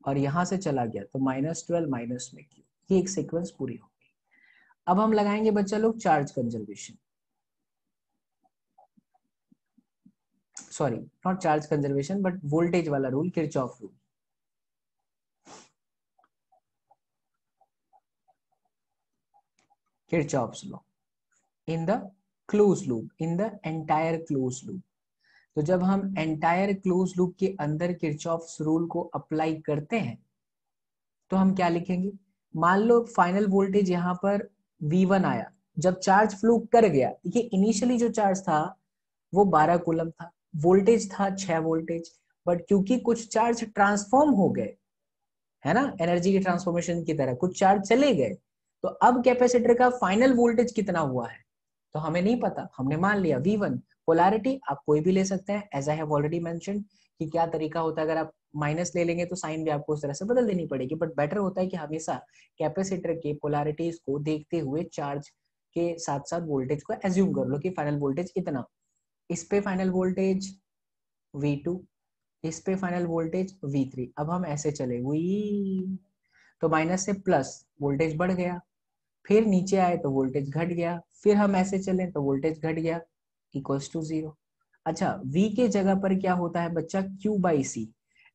और यहां से चला गया तो -12 माइनस में क्यू। ये एक सीक्वेंस पूरी हो गई। अब हम लगाएंगे बच्चा लोग charge conservation, sorry not charge conservation but voltage वाला rule, Kirchhoff rule. Kirchhoff's law in the close loop, in the entire close loop. तो जब हम एंटायर क्लोज लूप के अंदर किरचॉफ्स रूल को अप्लाई करते हैं तो हम क्या लिखेंगे, मान लो फाइनल वोल्टेज यहाँ पर V1 आया, जब चार्ज फ्लो कर गया, ये इनिशियली जो चार्ज था वो 12 कूलम था, वोल्टेज था 6 वोल्टेज, बट क्योंकि कुछ चार्ज ट्रांसफॉर्म हो गए, है ना, एनर्जी के ट्रांसफॉर्मेशन की तरह कुछ चार्ज चले गए, तो अब कैपेसिटर का फाइनल वोल्टेज कितना हुआ है तो हमें नहीं पता, हमने मान लिया V1। पोलैरिटी आप कोई भी ले सकते हैं, as I have already mentioned कि क्या तरीका होता है, अगर आप माइनस ले लेंगे तो साइन भी आपको उस तरह से बदल देनी पड़ेगी, बट बेटर होता है कि हमेशा कैपेसिटर के पोलैरिटीज को देखते हुए चार्ज के साथ साथ वोल्टेज को एज्यूम कर लो कि फाइनल वोल्टेज इतना, इस पे फाइनल वोल्टेज V2, इस पे फाइनल वोल्टेज V3। अब हम ऐसे चले हुई तो माइनस से प्लस वोल्टेज बढ़ गया, फिर नीचे आए तो वोल्टेज घट गया, फिर हम ऐसे चले तो वोल्टेज घट गया इक्वल्स टू 0। अच्छा V के जगह पर क्या होता है बच्चा, Q/C,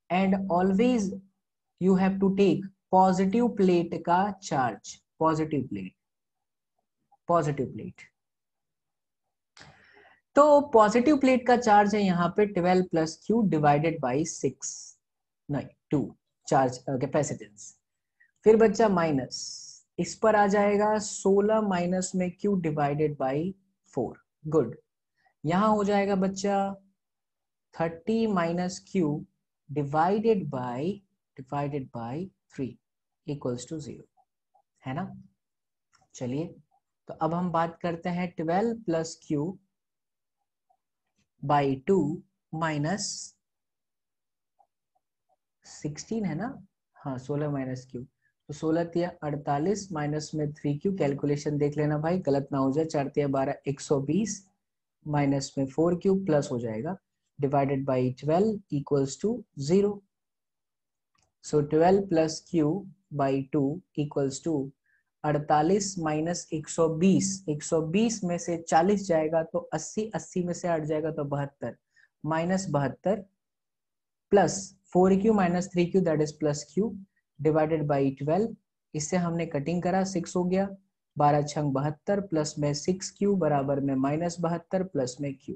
and always you have to take positive plate का charge, positive plate, positive plate. तो पॉजिटिव प्लेट का चार्ज है यहाँ पे 12 प्लस क्यू डिवाइडेड बाई 6, नहीं 2 चार्ज कैपेसिटेंस, फिर बच्चा माइनस, इस पर आ जाएगा 16 माइनस में क्यू डिवाइडेड बाई 4, गुड, यहां हो जाएगा बच्चा 30 minus Q divided by 3 equals to 0, है ना। चलिए तो अब हम बात करते हैं 12 प्लस क्यू बाई 2 माइनस 16 है ना, हाँ 16 माइनस क्यू, तो 16 तिया 48 माइनस में 3 क्यू, कैलकुलेशन देख लेना भाई गलत ना हो जाए, 4 तिया 12 120 माइनस में 4 क्यू प्लस हो जाएगा divided by 12 equals to 0। So 12 plus Q by 2 equals to 48 minus 120, 120 में से 40 जाएगा तो 80, 80 में से 8 जाएगा तो 72, minus 72 plus 4 Q minus 3 Q that is plus Q divided by 12, इससे हमने कटिंग करा 6 हो गया, 12 छंग 72 प्लस में 6 क्यू बराबर में माइनस 72 प्लस में क्यू,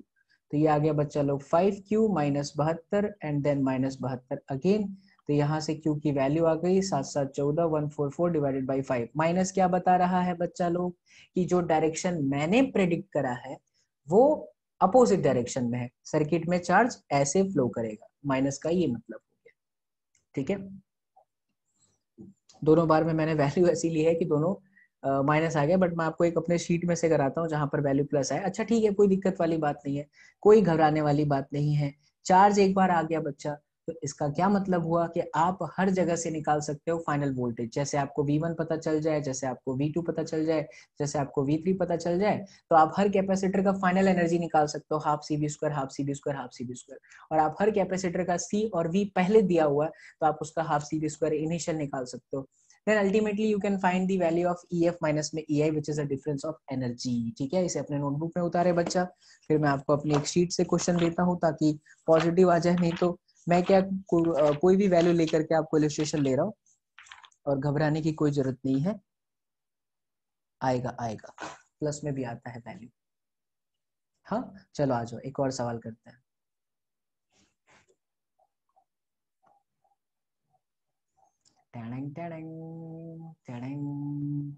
तो ये आ गया बच्चा लोग 5 Q minus 72 and then minus 72 again, तो यहाँ से क्यू की वैल्यू आ गई 7 7 14 144 डिवाइडेड बाई 5। माइनस क्या बता रहा है बच्चा लोग कि जो डायरेक्शन मैंने प्रेडिक्ट करा है वो अपोजिट डायरेक्शन में है, सर्किट में चार्ज ऐसे फ्लो करेगा, माइनस का ये मतलब हो गया, ठीक है। दोनों बार में मैंने वैल्यू ऐसी ली है कि दोनों माइनस आ गया, बट मैं आपको एक अपने शीट में से कराता हूँ जहां पर वैल्यू प्लस आए। अच्छा ठीक है, कोई दिक्कत वाली बात नहीं है, कोई घबराने वाली बात नहीं है, चार्ज एक बार आ गया बच्चा तो इसका क्या मतलब हुआ कि आप हर जगह से निकाल सकते हो फाइनल वोल्टेज। जैसे आपको V1 पता चल जाए, जैसे आपको V2 पता चल जाए, जैसे आपको V3 पता चल जाए, तो आप हर कैपेसिटर का फाइनल एनर्जी निकाल सकते हो, half CV², half CV², half CV²। और आप हर कैपेसिटर का C और V पहले दिया हुआ है, तो आप उसका हाफ CV² इनिशियल निकाल सकते हो। Then ultimately you can find the value of EF minus में EI which is a difference of energy। ठीक है, इसे अपने नोटबुक में उतारे बच्चा। फिर मैं आपको अपनी एक शीट से क्वेश्चन देता हूँ ताकि पॉजिटिव आ जाए, नहीं तो मैं क्या कोई भी वैल्यू लेकर के आपको इलस्ट्रेशन ले रहा हूँ, और घबराने की कोई जरूरत नहीं है। आएगा आएगा, प्लस में भी आता है वैल्यू। हाँ चलो आ जाओ, एक और सवाल करते हैं। टैडंग टैडंग टैडंग।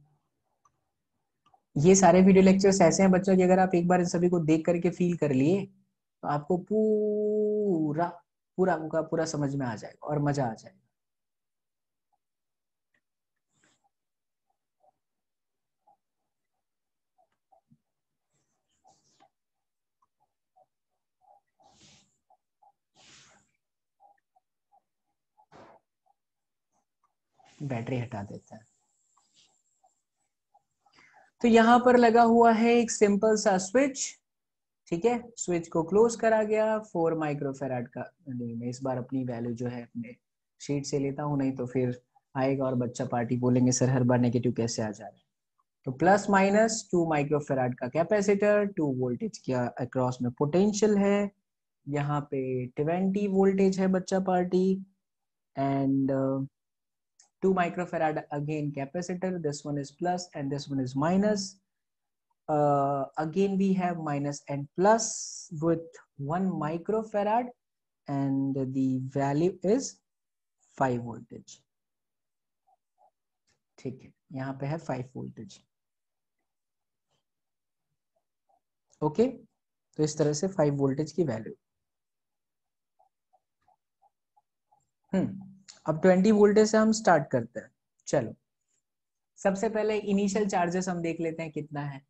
ये सारे वीडियो लेक्चर्स ऐसे हैं बच्चों कि अगर आप एक बार इन सभी को देख करके फील कर लिए तो आपको पूरा पूरा का पूरा समझ में आ जाएगा और मजा आ जाएगा। बैटरी हटा देते हैं। तो यहाँ पर लगा हुआ है एक सिंपल सा स्विच। ठीक है, स्विच को क्लोज करा गया। 4 माइक्रोफेराड का, नहीं मैं इस बार अपनी वैल्यू जो है अपने शीट से लेता हूँ, नहीं तो फिर आएगा और बच्चा पार्टी बोलेंगे सर हर बार नेगेटिव कैसे आ जा रहा है। तो प्लस माइनस 2 माइक्रोफेराड का कैपेसिटर, 2 वोल्टेज का अक्रॉस में पोटेंशियल है, यहाँ पे 20 वोल्टेज है बच्चा party, and 2 microfarad again capacitor. This one is plus and this one is minus. Again we have minus and plus with 1 microfarad, and the value is 5 voltage. ठीक है, यहाँ पे है 5 voltage. ओके, तो इस तरह से 5 voltage की वैल्यू। अब 20 वोल्टेज से हम स्टार्ट करते हैं। चलो सबसे पहले इनिशियल चार्जेस हम देख लेते हैं कितना है।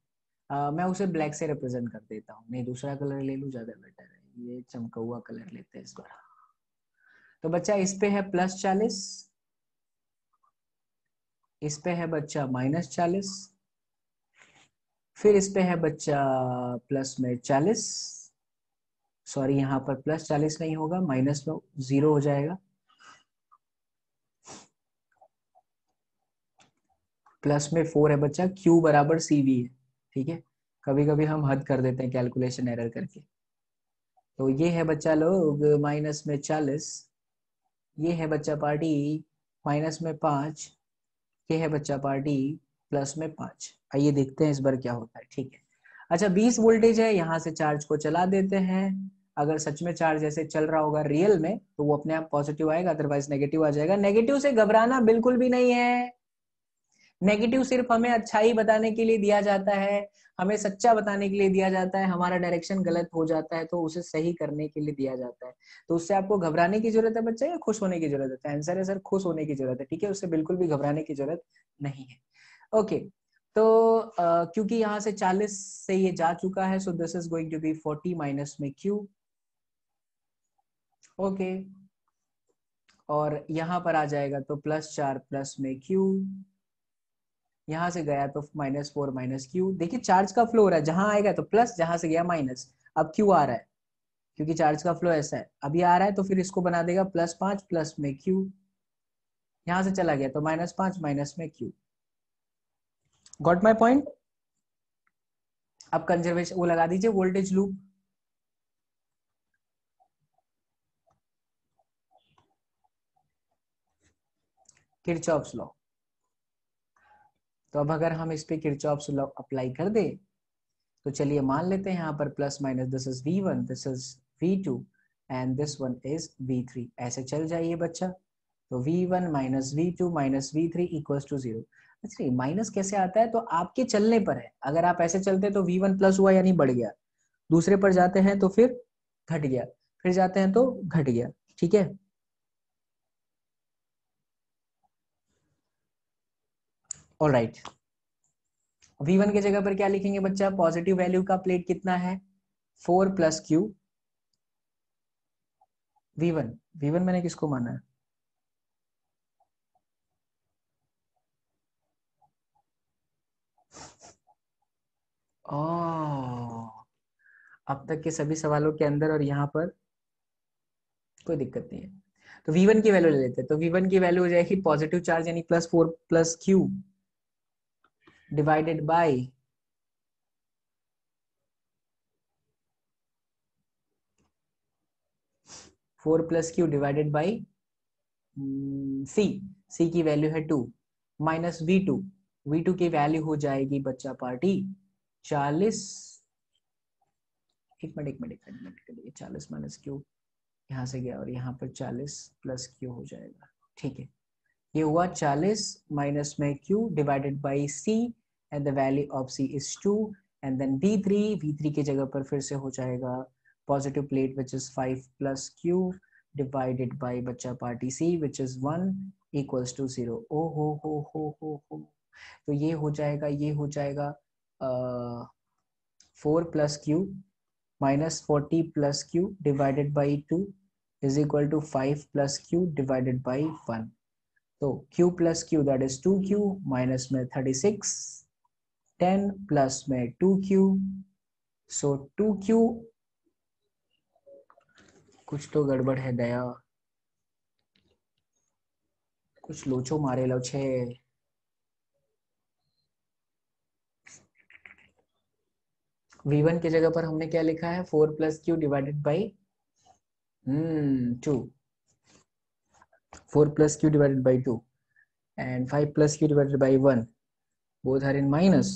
मैं उसे ब्लैक से रिप्रेजेंट कर देता हूँ, नहीं दूसरा कलर ले लूँ ज्यादा बेटर है, ये चमका हुआ कलर लेते हैं इस बार। तो बच्चा इस पे है +40, इस पे है बच्चा -40, फिर इस पे है बच्चा प्लस में 40, सॉरी यहाँ पर +40 नहीं होगा, माइनस में 0 हो जाएगा, प्लस में 4 है बच्चा, Q बराबर CV है। ठीक है, कभी कभी हम हद कर देते हैं कैलकुलेशन एरर करके। तो ये है बच्चा लोग माइनस में 40, ये है बच्चा पार्टी माइनस में 5, ये है बच्चा पार्टी प्लस में 5। आइए देखते हैं इस बार क्या होता है। ठीक है, अच्छा 20 वोल्टेज है, यहाँ से चार्ज को चला देते हैं। अगर सच में चार्ज ऐसे चल रहा होगा रियल में तो वो अपने आप पॉजिटिव आएगा, अदरवाइज नेगेटिव आ जाएगा। नेगेटिव से घबराना बिल्कुल भी नहीं है। नेगेटिव सिर्फ हमें अच्छाई बताने के लिए दिया जाता है, हमें सच्चा बताने के लिए दिया जाता है। हमारा डायरेक्शन गलत हो जाता है तो उसे सही करने के लिए दिया जाता है। तो उससे आपको घबराने की जरूरत है बच्चा या खुश होने की जरूरत है? आंसर है सर खुश होने की जरूरत है। ठीक है, उससे बिल्कुल भी घबराने की जरूरत नहीं है। ओके, तो क्योंकि यहाँ से 40 से ये जा चुका है, so this is going to be 40 minus में Q। ओके, और यहाँ पर आ जाएगा तो +4 प्लस में Q, यहाँ से गया तो -4 माइनस Q। देखिए चार्ज का फ्लो हो रहा है, जहां आएगा तो प्लस, जहां से गया माइनस। अब Q आ रहा है क्योंकि चार्ज का फ्लो ऐसा है, अभी आ रहा है तो फिर इसको बना देगा +5 प्लस में Q, यहाँ से चला गया तो -5 माइनस में Q। Got my point? अब कंजर्वेशन वो लगा दीजिए, वोल्टेज लूप। Kirchhoff's law. तो अब अगर हम इस पे किरचॉफ्स लॉ अप्लाई कर दे तो चलिए मान लेते हैं यहाँ पर plus minus, this is V1, this is V2 and this one is V3। ऐसे चल जाइए बच्चा, तो V1 minus V2 minus V3 equals to 0। अच्छा माइनस कैसे आता है? तो आपके चलने पर है। अगर आप ऐसे चलते तो V1 प्लस हुआ यानी बढ़ गया, दूसरे पर जाते हैं तो फिर घट गया, फिर जाते हैं तो घट गया। ठीक है, ऑलराइट। V1 की जगह पर क्या लिखेंगे बच्चा? पॉजिटिव वैल्यू का प्लेट कितना है? 4 प्लस Q, V1 V1 मैंने किसको माना है? ओह, अब तक के सभी सवालों के अंदर और यहाँ पर कोई दिक्कत नहीं है। तो V1 की वैल्यू ले लेते हैं। तो V1 की वैल्यू हो जाएगी पॉजिटिव चार्ज यानी +4 + Q divided by 4 + Q divided by C की वैल्यू है 2 माइनस V2 की वैल्यू हो जाएगी बच्चा पार्टी 40। एक मिनट 40 माइनस Q यहाँ से गया और यहाँ पर 40 + Q हो जाएगा। ठीक है, ये हुआ 40 माइनस में Q divided by C and the value of C is 2 and then V3 की जगह पर फिर से हो जाएगा positive plate which is 5 + Q divided by बच्चा party C which is 1 equals to 0। ओ हो, तो ये हो जाएगा 4 + Q minus 40 + Q divided by 2 is equal to 5 + Q divided by 1। तो Q plus Q that is 2Q minus में 36 10 plus में 2Q so 2Q कुछ तो गड़बड़ है दया, कुछ लोचो मारे लो छे। V1 की जगह पर हमने क्या लिखा है 4 + Q divided by 2 4 + Q divided by 2 and 5 + Q divided by 1 both are in minus.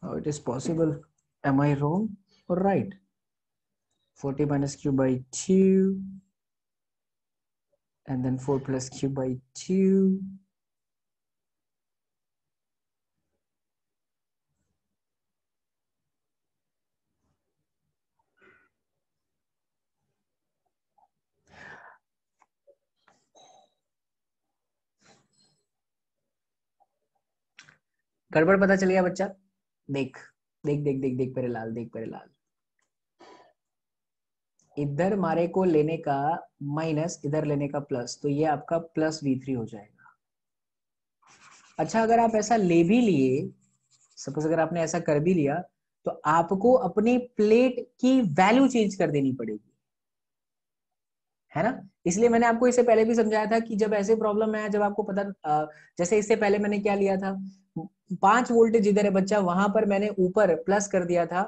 How it is possible? Am I wrong or right? 40 minus Q by 2 and then 4 plus Q by 2 गड़बड़ पता चल गया बच्चा? देख देख देख देख देख पेरे लाल, देख पेरे लाल, इधर मारे को लेने का माइनस, इधर लेने का प्लस, तो ये आपका +V3 हो जाएगा। अच्छा, अगर आप ऐसा ले भी लिए, सपोज अगर आपने ऐसा कर भी लिया, तो आपको अपनी प्लेट की वैल्यू चेंज कर देनी पड़ेगी, है ना। इसलिए मैंने आपको इससे पहले भी समझाया था कि जब ऐसे प्रॉब्लम में है, जब आपको पता जैसे इससे पहले मैंने क्या लिया था, 5 वोल्ट जिधर है बच्चा वहां पर मैंने ऊपर प्लस कर दिया था,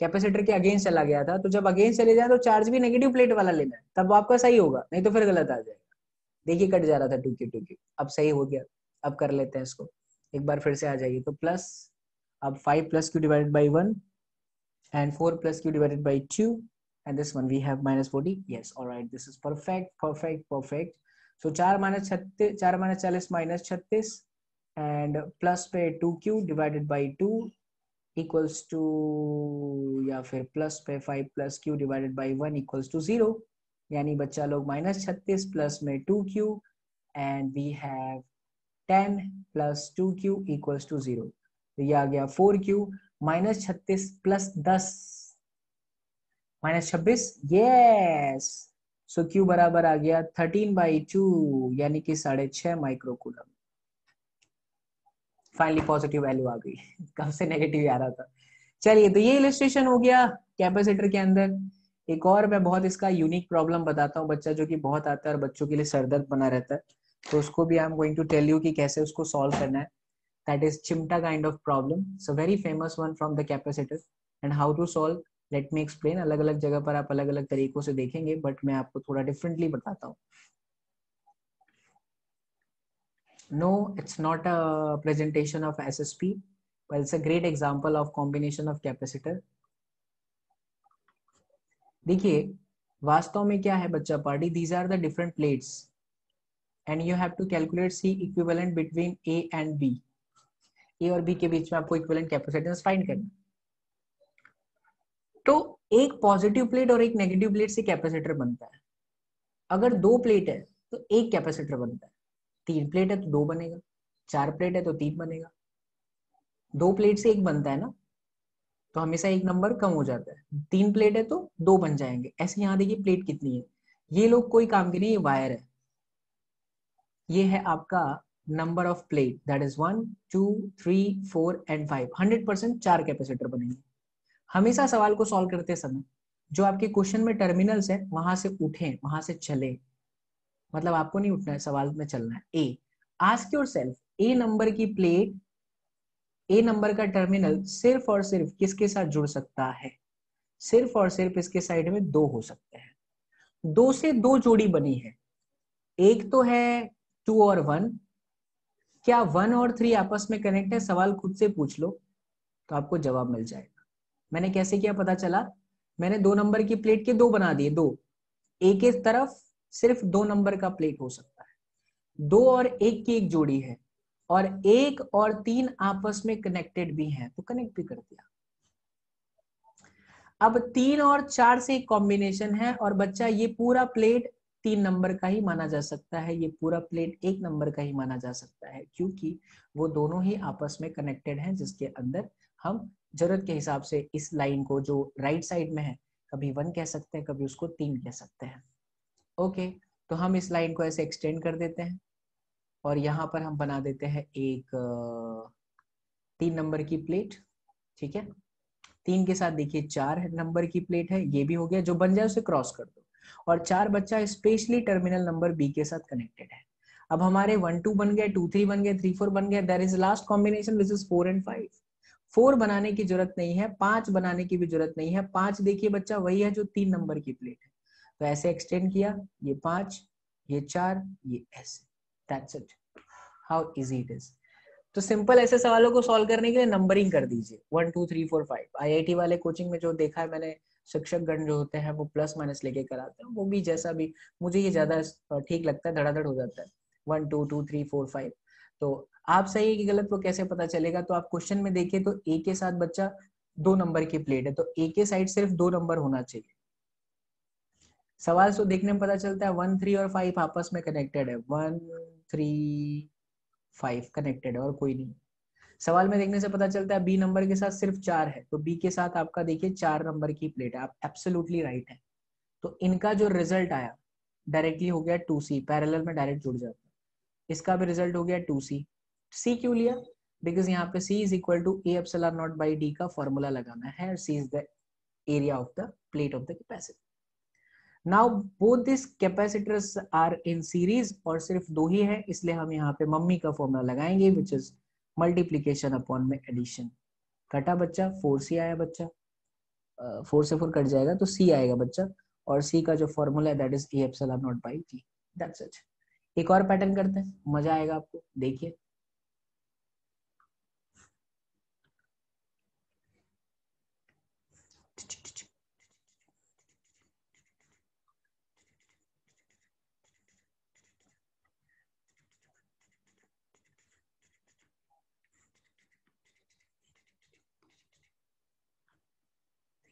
कैपेसिटर के अगेंस्ट चला गया था। तो जब अगेंस्ट चले जाए तो चार्ज भी नेगेटिव प्लेट वाला लेना है, तब आपका सही होगा, नहीं तो फिर गलत आ जाएगा। देखिए कट जा रहा था 2Q, अब सही हो गया। अब कर लेते हैं इसको एक बार फिर से आ जाइए। तो प्लस, अब 5 + Q divided by 1 and 4 + Q divided by 2 and this one we have -40। yes, all right, this is perfect। so 4 - 36 4 - 40 -36 and plus पे 2Q divided by 2 equals to, या फिर प्लस पे 5 + Q divided by 1 equals to 0। यानी बच्चा लोग -36 plus में 2Q and we have 10 + 2Q equals to 0। तो ये आ गया 4Q -36 + 10 -26, यस। सो Q बराबर आ गया 13/2 यानी कि 6.5 माइक्रोकूलम। फाइनली पॉजिटिव वैल्यू आ गई कब से नेगेटिव आ रहा था। चलिए, तो ये इलस्ट्रेशन हो गया कैपेसिटर के अंदर। एक और मैं बहुत इसका यूनिक प्रॉब्लम बताता हूँ बच्चा, जो कि बहुत आता है और बच्चों के लिए सरदर्द बना रहता है, तो उसको भी I am going to tell you कि कैसे उसको सॉल्व करना है। दैट इज चिमटा kind of problem, so very famous one from the capacitor and how to solve. Let me explain. अलग अलग जगह पर आप अलग अलग तरीकों से देखेंगे, बट मैं आपको थोड़ा डिफरेंटली बताता हूँ। No, it's not a presentation of SSP, but it's a great example of combination of capacitor। देखिए वास्तव में क्या है बच्चा party, these are the different plates and you have to calculate C equivalent between A and B। A और B के बीच में आपको इक्विवेलेंट कैपेसिटेंस फाइंड करना। तो एक पॉजिटिव प्लेट और एक नेगेटिव प्लेट से कैपेसिटर बनता है। अगर 2 प्लेट है तो एक कैपेसिटर बनता है, 3 प्लेट है तो 2 बनेगा, 4 प्लेट है तो 3 बनेगा। 2 प्लेट से एक बनता है ना, तो हमेशा एक नंबर कम हो जाता है। 3 प्लेट है तो 2 बन जाएंगे। ऐसे यहाँ देखिए प्लेट कितनी है, ये लोग कोई काम के नहीं, ये वायर है। ये है आपका number of plate, that is 1 2 3 4 and 5। 100% 4 capacitor बनेंगे। हमेशा सवाल को सॉल्व करते समय जो आपके क्वेश्चन में टर्मिनल्स है वहां से उठें, वहां से चले, मतलब आपको नहीं उठना है, सवाल में चलना है। ए, आस्क योरसेल्फ, ए नंबर की प्लेट, ए नंबर का टर्मिनल सिर्फ और सिर्फ किसके साथ जुड़ सकता है? सिर्फ और सिर्फ इसके साइड में 2 हो सकते हैं। 2 से 2 जोड़ी बनी है, एक तो है 2 और 1। क्या 1 और 3 आपस में कनेक्ट है? सवाल खुद से पूछ लो तो आपको जवाब मिल जाएगा। मैंने कैसे किया पता चला? मैंने 2 नंबर की प्लेट के 2 बना दिए। 2, एक एक तरफ सिर्फ 2 नंबर का प्लेट हो सकता है। 2 और 1 की एक जोड़ी है, और 1 और 3 आपस में कनेक्टेड भी हैं, तो कनेक्ट भी कर दिया। अब 3 और 4 से एक कॉम्बिनेशन है, और बच्चा ये पूरा प्लेट 3 नंबर का ही माना जा सकता है, ये पूरा प्लेट 1 नंबर का ही माना जा सकता है, क्योंकि वो दोनों ही आपस में कनेक्टेड हैं, जिसके अंदर हम जरूरत के हिसाब से इस लाइन को जो राइट साइड में है कभी 1 कह सकते हैं, कभी उसको 3 कह सकते हैं। ओके, तो हम इस लाइन को ऐसे एक्सटेंड कर देते हैं, और यहाँ पर हम बना देते हैं एक 3 नंबर की प्लेट। ठीक है, 3 के साथ देखिए 4 नंबर की प्लेट है, ये भी हो गया। जो बन जाए उसे क्रॉस कर दो, और 4 बच्चा स्पेशली टर्मिनल नंबर बी के साथ कनेक्टेड है। अब हमारे 1 2 बन गया, 2 3 बन गया, 3 4 बन गया। There is last combination which is 4 and 5। 4 बनाने की जरूरत नहीं है, 5 बनाने की भी जरूरत नहीं है। 5 देखिए बच्चा वही है जो 3 नंबर की प्लेट है, तो ऐसे एक्सटेंड किया, ये 5, ये 4, ये ऐसे। That's it, how easy it is. तो सिंपल ऐसे सवालों को सॉल्व करने के लिए नंबरिंग कर दीजिए 1 2 3 4 5। आईआईटी वाले कोचिंग में जो देखा है मैंने, शिक्षक गण जो होते हैं वो प्लस माइनस लेके कराते हैं, वो भी जैसा भी मुझे ये ज्यादा ठीक लगता है, धड़ाधड़ हो जाता है 1 2 2 3 4 5। तो आप सही है कि गलत वो कैसे पता चलेगा? तो आप क्वेश्चन में देखिए तो ए के साथ बच्चा 2 नंबर की प्लेट है, तो ए के साइड सिर्फ 2 नंबर होना चाहिए। सवाल से देखने में पता चलता है 1 3 और 5 आपस में कनेक्टेड है, 1 3 5 कनेक्टेड है और कोई नहीं। सवाल में देखने से पता चलता है बी नंबर के साथ सिर्फ 4 है, तो बी के साथ आपका देखिए 4 नंबर की प्लेट है। आप एब्सोल्युटली राइट है। तो इनका जो रिजल्ट आया डायरेक्टली हो गया 2C, पैरेलल में डायरेक्ट जुड़ जाता है। इसका भी रिजल्ट हो गया 2C। सी क्यों लिया? बिकॉज यहाँ पे C is equal to A epsilon naught by D का फॉर्मूला लगाना है, C is the area of the plate of the capacitor. Now both this capacitors are in series, और सिर्फ 2 ही है, इसलिए हम यहाँ पे मम्मी का फॉर्मूला लगाएंगे विच इज मल्टीप्लीकेशन अपॉन में एडिशन। कटा बच्चा, 4C आया बच्चा, 4 से 4 कट जाएगा तो C आएगा बच्चा, और C का जो फॉर्मूला है that is a epsilon naught by T. That's it. एक और पैटर्न करते हैं, मजा आएगा आपको, देखिए।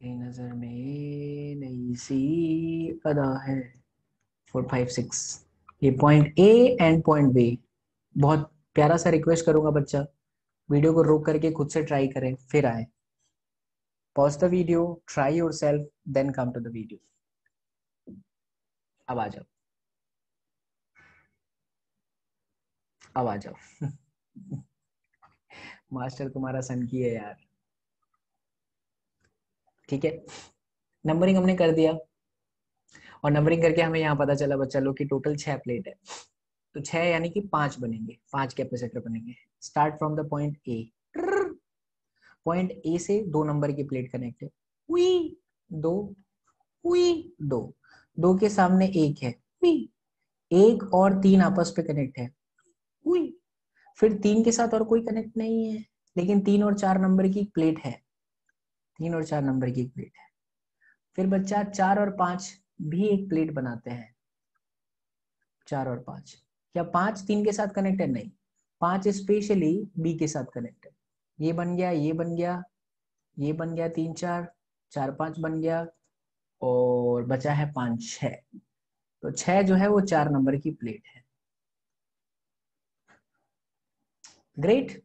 नजर में नई सी अदा है। 4 5 6, ये point A and point B. बहुत प्यारा सा रिक्वेस्ट करूंगा बच्चा, वीडियो को रोक करके खुद से ट्राई करें, फिर आए। Pause the video, try yourself, then come to the video. अब आ जाओ, अब आ जाओ। मास्टर तुम्हारा सन की है यार। ठीक है, नंबरिंग हमने कर दिया, और नंबरिंग करके हमें यहाँ पता चला बच्चा लोग की टोटल 6 प्लेट है। तो 6 यानी कि 5 बनेंगे, 5 कैपेसिटर बनेंगे। Start from the point A. Point A से 2 नंबर की प्लेट कनेक्ट है, हुई 2, हुई 2, 2 के सामने 1 है, हुई 1 और 3 आपस पे कनेक्ट है, हुई। फिर 3 के साथ और कोई कनेक्ट नहीं है, लेकिन 3 और 4 नंबर की प्लेट है, 3 और 4 नंबर की प्लेट है। फिर बच्चा 4 और 5 भी एक प्लेट बनाते हैं, 4 और 5। क्या 5 3 के साथ कनेक्ट है? नहीं, 5 स्पेशली बी के साथ कनेक्ट है। ये बन गया, ये बन गया, ये बन गया, 3 4, 4 5 बन गया, और बचा है 5 6। तो 6 जो है वो 4 नंबर की प्लेट है। ग्रेट।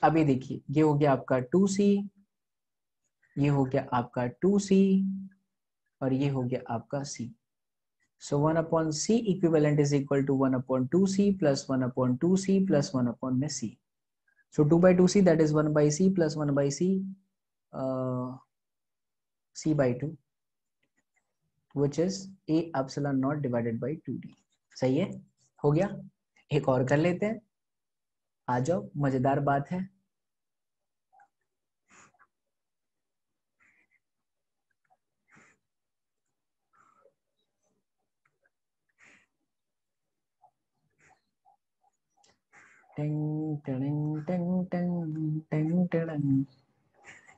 अब ये देखिए, ये हो गया आपका 2C, ये हो गया आपका 2C, और ये हो गया आपका C. So 1 upon C equivalent is equal to 1 upon 2C plus 1 upon 2C plus 1 upon C. So 2 by 2C, that is 1 by C plus 1 by C, C by 2, which is A epsilon naught divided by 2D. सही है, हो गया. एक और कर लेते हैं, आ जाओ, मजेदार बात है. टिंग टिंग टिंग टिंग टिंग टिंग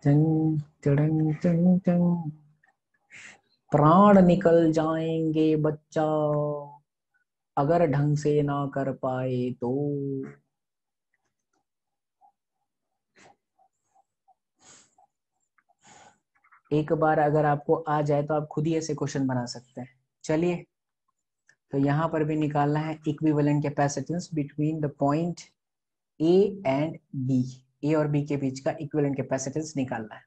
टिंग टिंग टिंग टिंग. प्राण निकल जाएंगे बच्चा अगर ढंग से ना कर पाए तो. एक बार अगर आपको आ जाए तो आप खुद ही ऐसे क्वेश्चन बना सकते हैं. चलिए, तो यहां पर भी निकालना है equivalent capacitance between the point A and B. A और बी के बीच का इक्विवेलेंट कैपेसिटेंस निकालना है.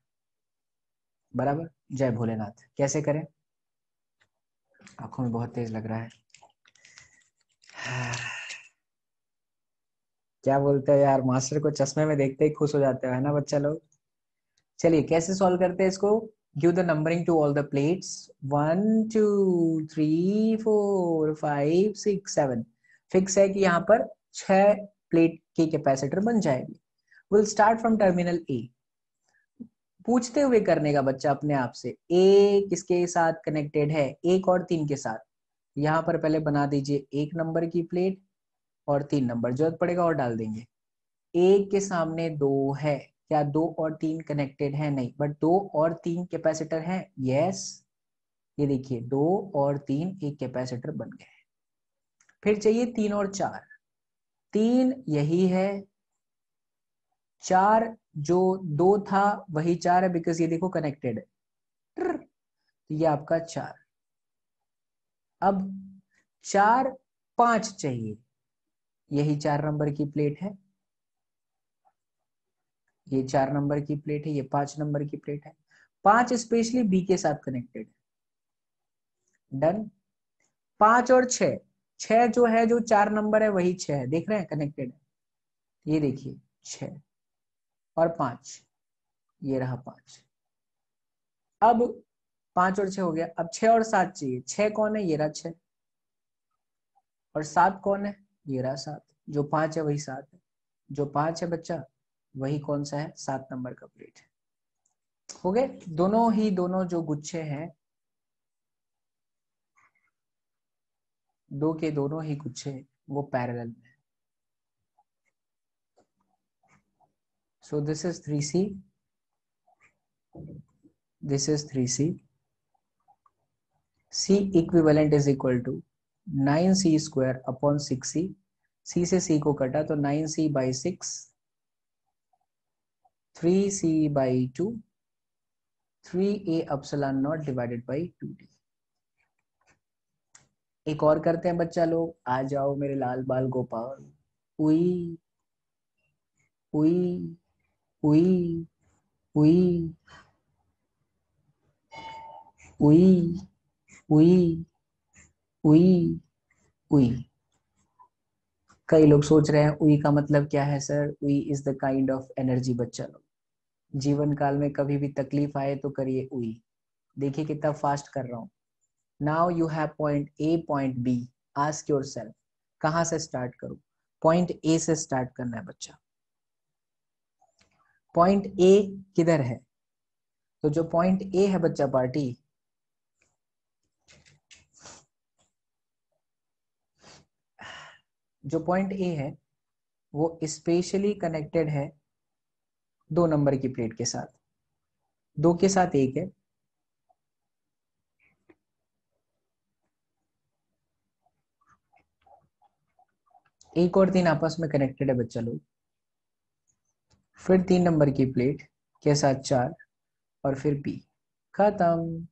बराबर. जय भोलेनाथ. कैसे करें? आंखों में बहुत तेज लग रहा है. क्या बोलते हैं यार, मास्टर को चश्मे में देखते ही खुश हो जाते हैं ना बच्चा लोग. चलिए कैसे सॉल्व करते हैं इसको. Give the numbering to all the plates. 1 2 3 4 5 6 7. Fix है कि यहाँ पर 6 प्लेट के कैपेसिटर बन जाएगी. विल स्टार्ट फ्रॉम टर्मिनल ए. पूछते हुए करने का बच्चा अपने आप से. ए किसके साथ कनेक्टेड है? 1 और 3 के साथ. यहाँ पर पहले बना दीजिए 1 नंबर की प्लेट और 3 नंबर, जरूरत पड़ेगा और डाल देंगे. एक के सामने 2 है. क्या 2 और 3 कनेक्टेड है? नहीं, बट 2 और 3 कैपेसिटर है. यस, ये देखिए 2 और 3 एक कैपेसिटर बन गए. फिर चाहिए 3 और 4. 3 यही है, 4 जो 2 था वही 4 है, बिकॉज ये देखो कनेक्टेड है. तो ये आपका 4. अब 4 5 चाहिए. यही 4 नंबर की प्लेट है, ये 4 नंबर की प्लेट है, ये 5 नंबर की प्लेट है. 5 स्पेशली बी के साथ कनेक्टेड है. डन. 5 और 6. 6 जो है, जो 4 नंबर है वही 6 है, देख रहे हैं कनेक्टेड है. ये देखिए 6 और 5, ये रहा 5. अब 5 और 6 हो गया. अब 6 और 7 चाहिए. 6 कौन है? ये रहा 6. और 7 कौन है? ये रहा 7. जो 5 है वही 7 है. जो 5 है बच्चा वही कौन सा है? 7 नंबर का प्लेट है. हो गए दोनों जो गुच्छे हैं, दो के दोनों ही गुच्छे वो पैरेलल में. So this is 3C, this is 3C. C equivalent is equal to 9C square upon 6C. C से C को कटा तो 9C by 6, 3C by 2, 3A epsilon naught divided by 2D. एक और करते हैं बच्चा लोग. आ जाओ मेरे लाल बाल गोपाल. उई उई उई उई उई उई उई उई. कई लोग सोच रहे हैं उई का मतलब क्या है सर. उई is the kind of energy. बच्चा लोग, जीवन काल में कभी भी तकलीफ आए तो करिए उई. देखिए कितना फास्ट कर रहा हूं. Now you have point A point B. Ask yourself कहां से स्टार्ट करूं. पॉइंट ए से स्टार्ट करना है बच्चा. पॉइंट ए किधर है? तो जो पॉइंट ए है बच्चा पार्टी, जो पॉइंट ए है वो स्पेशली कनेक्टेड है 2 नंबर की प्लेट के साथ. 2 के साथ 1 है. एक और 3 आपस में कनेक्टेड है बच्चा लोग. फिर 3 नंबर की प्लेट के साथ 4 और फिर पी. खत्म.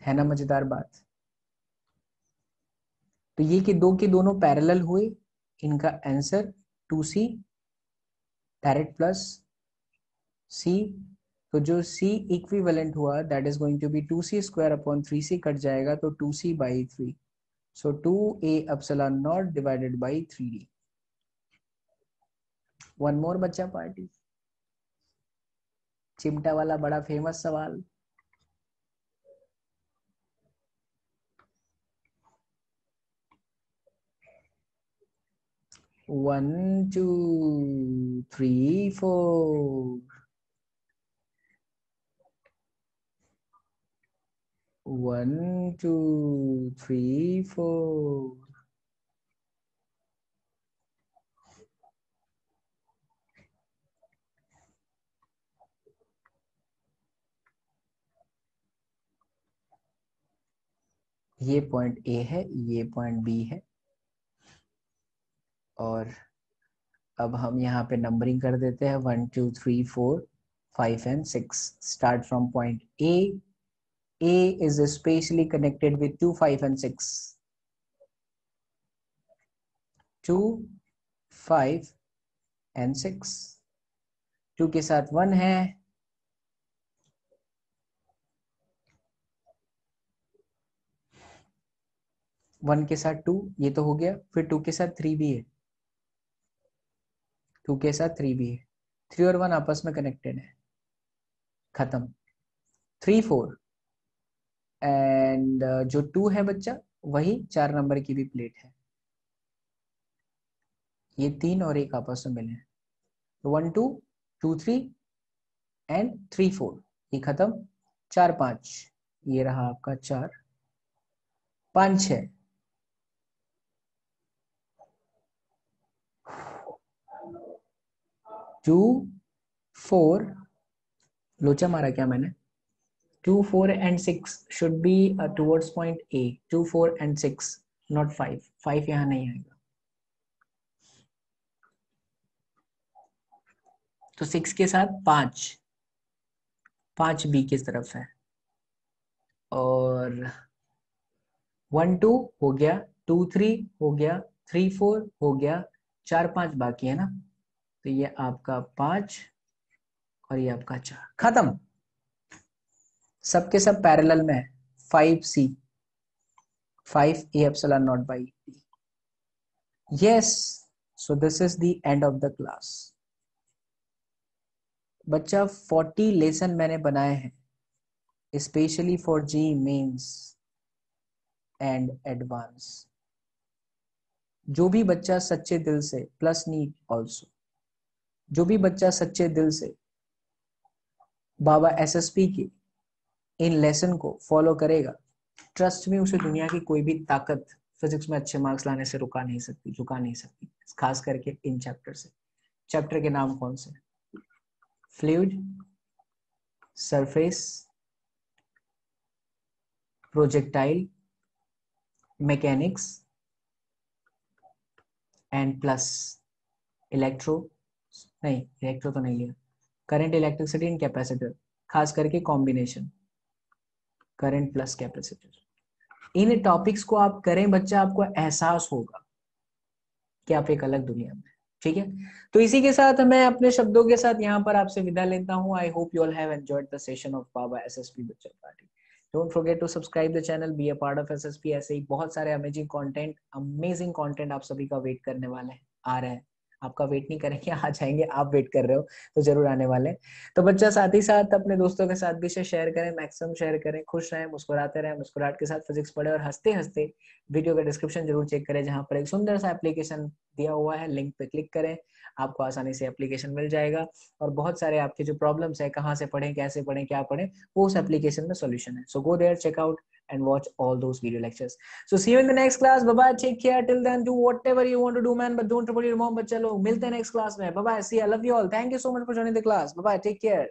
है ना मजेदार बात. तो ये कि 2 के दोनों पैरेलल हुए. इनका आंसर 2C डायरेक्ट प्लस सी, तो जो C इक्विवेलेंट हुआ that is going to be 2c² upon 3c, cut जाएगा तो 2c/3, so 2a epsilon naught divided by 3d। One more बच्चा पार्टी, चिमटा वाला बड़ा फेमस सवाल। One two three four, one two three four, ये पॉइंट ए है, ये पॉइंट बी है, और अब हम यहाँ पे नंबरिंग कर देते हैं 1 2 3 4 5 and 6। Start from point A, A is spatially connected with 2 5 and 6, 2 5 and 6, 2 के साथ 1 है, 1 के साथ 2, ये तो हो गया, फिर 2 के साथ 3 भी है, 2 के साथ 3 भी है, 3 और 1 आपस में कनेक्टेड है, खत्म। 3 4 एंड जो 2 है बच्चा वही 4 नंबर की भी प्लेट है, ये 3 और 1 आपस में मिले, तो 1 2 2 3 एंड 3 4, ये खत्म। 4 5, ये रहा आपका 4 5 6, 2 4, लोचा मारा क्या मैंने, 2 4 and 6 should be towards point A, 2 4 and 6 not 5, 5 यहाँ नहीं आएगा, तो 6 के साथ 5, 5 B की तरफ है, और 1 2 हो गया, 2 3 हो गया, 3 4 हो गया, 4 5 बाकी है ना, तो ये आपका 5 और ये आपका 4, खत्म। सबके सब पैरेलल में है, 5C 5A epsilon naught by D। Yes, so this is the end of the class। बच्चा 40 लेसन मैंने बनाए हैं specially for JEE Mains and advance. जो भी बच्चा सच्चे दिल से, प्लस नीट ऑल्सो, जो भी बच्चा सच्चे दिल से बाबा एसएसपी की इन लेसन को फॉलो करेगा, ट्रस्ट में उसे दुनिया की कोई भी ताकत फिजिक्स में अच्छे मार्क्स लाने से रुका नहीं सकती, झुका नहीं सकती, खास करके इन चैप्टर से। चैप्टर के नाम कौन से? Fluid, surface, projectile, mechanics and plus electro, नहीं इलेक्ट्रो तो नहीं लिया, करंट, इलेक्ट्रिसिटी एंड कैपेसिटर, खास करके कॉम्बिनेशन करंट प्लस कैपेसिटर। इन टॉपिक्स को आप करें बच्चा, आपको एहसास होगा कि आप एक अलग दुनिया में, ठीक है। तो इसी के साथ मैं अपने शब्दों के साथ यहाँ पर आपसे विदा लेता हूँ। I hope you all have enjoyed the session of बाबा एसएसपी बच्चा party. Don't forget to subscribe the channel, be a part of SSP. ऐसे ही बहुत सारे अमेजिंग कंटेंट आप सभी का वेट करने वाले हैं, आ रहे हैं, आपका वेट नहीं करेंगे, आ जाएंगे, आप वेट कर रहे हो तो जरूर आने वाले। तो बच्चा साथ ही साथ अपने दोस्तों के साथ भी शेयर करें, मैक्सिमम शेयर करें, खुश रहें, मुस्कुराते रहें, मुस्कुराहट के साथ फिजिक्स पढ़े, और हंसते हंसते वीडियो का डिस्क्रिप्शन जरूर चेक करें, जहां पर एक सुंदर सा एप्लीकेशन दिया हुआ है, लिंक पे क्लिक करें, आपको आसानी से एप्लीकेशन मिल जाएगा, और बहुत सारे आपके जो प्रॉब्लम्स है, कहाँ से पढ़ें, कैसे पढ़ें, क्या पढ़ें, वो उस एप्लीकेशन में सॉल्यूशन है। So go there, check out and watch all those video lectures. So see you in the next class. Bye bye, take care. Till then, do whatever you want to do, man, but don't trouble your mom. बच्चा लोग मिलते हैं next class में. Bye bye, see you, I love you all. Thank you so much for joining the class. Bye bye, take care.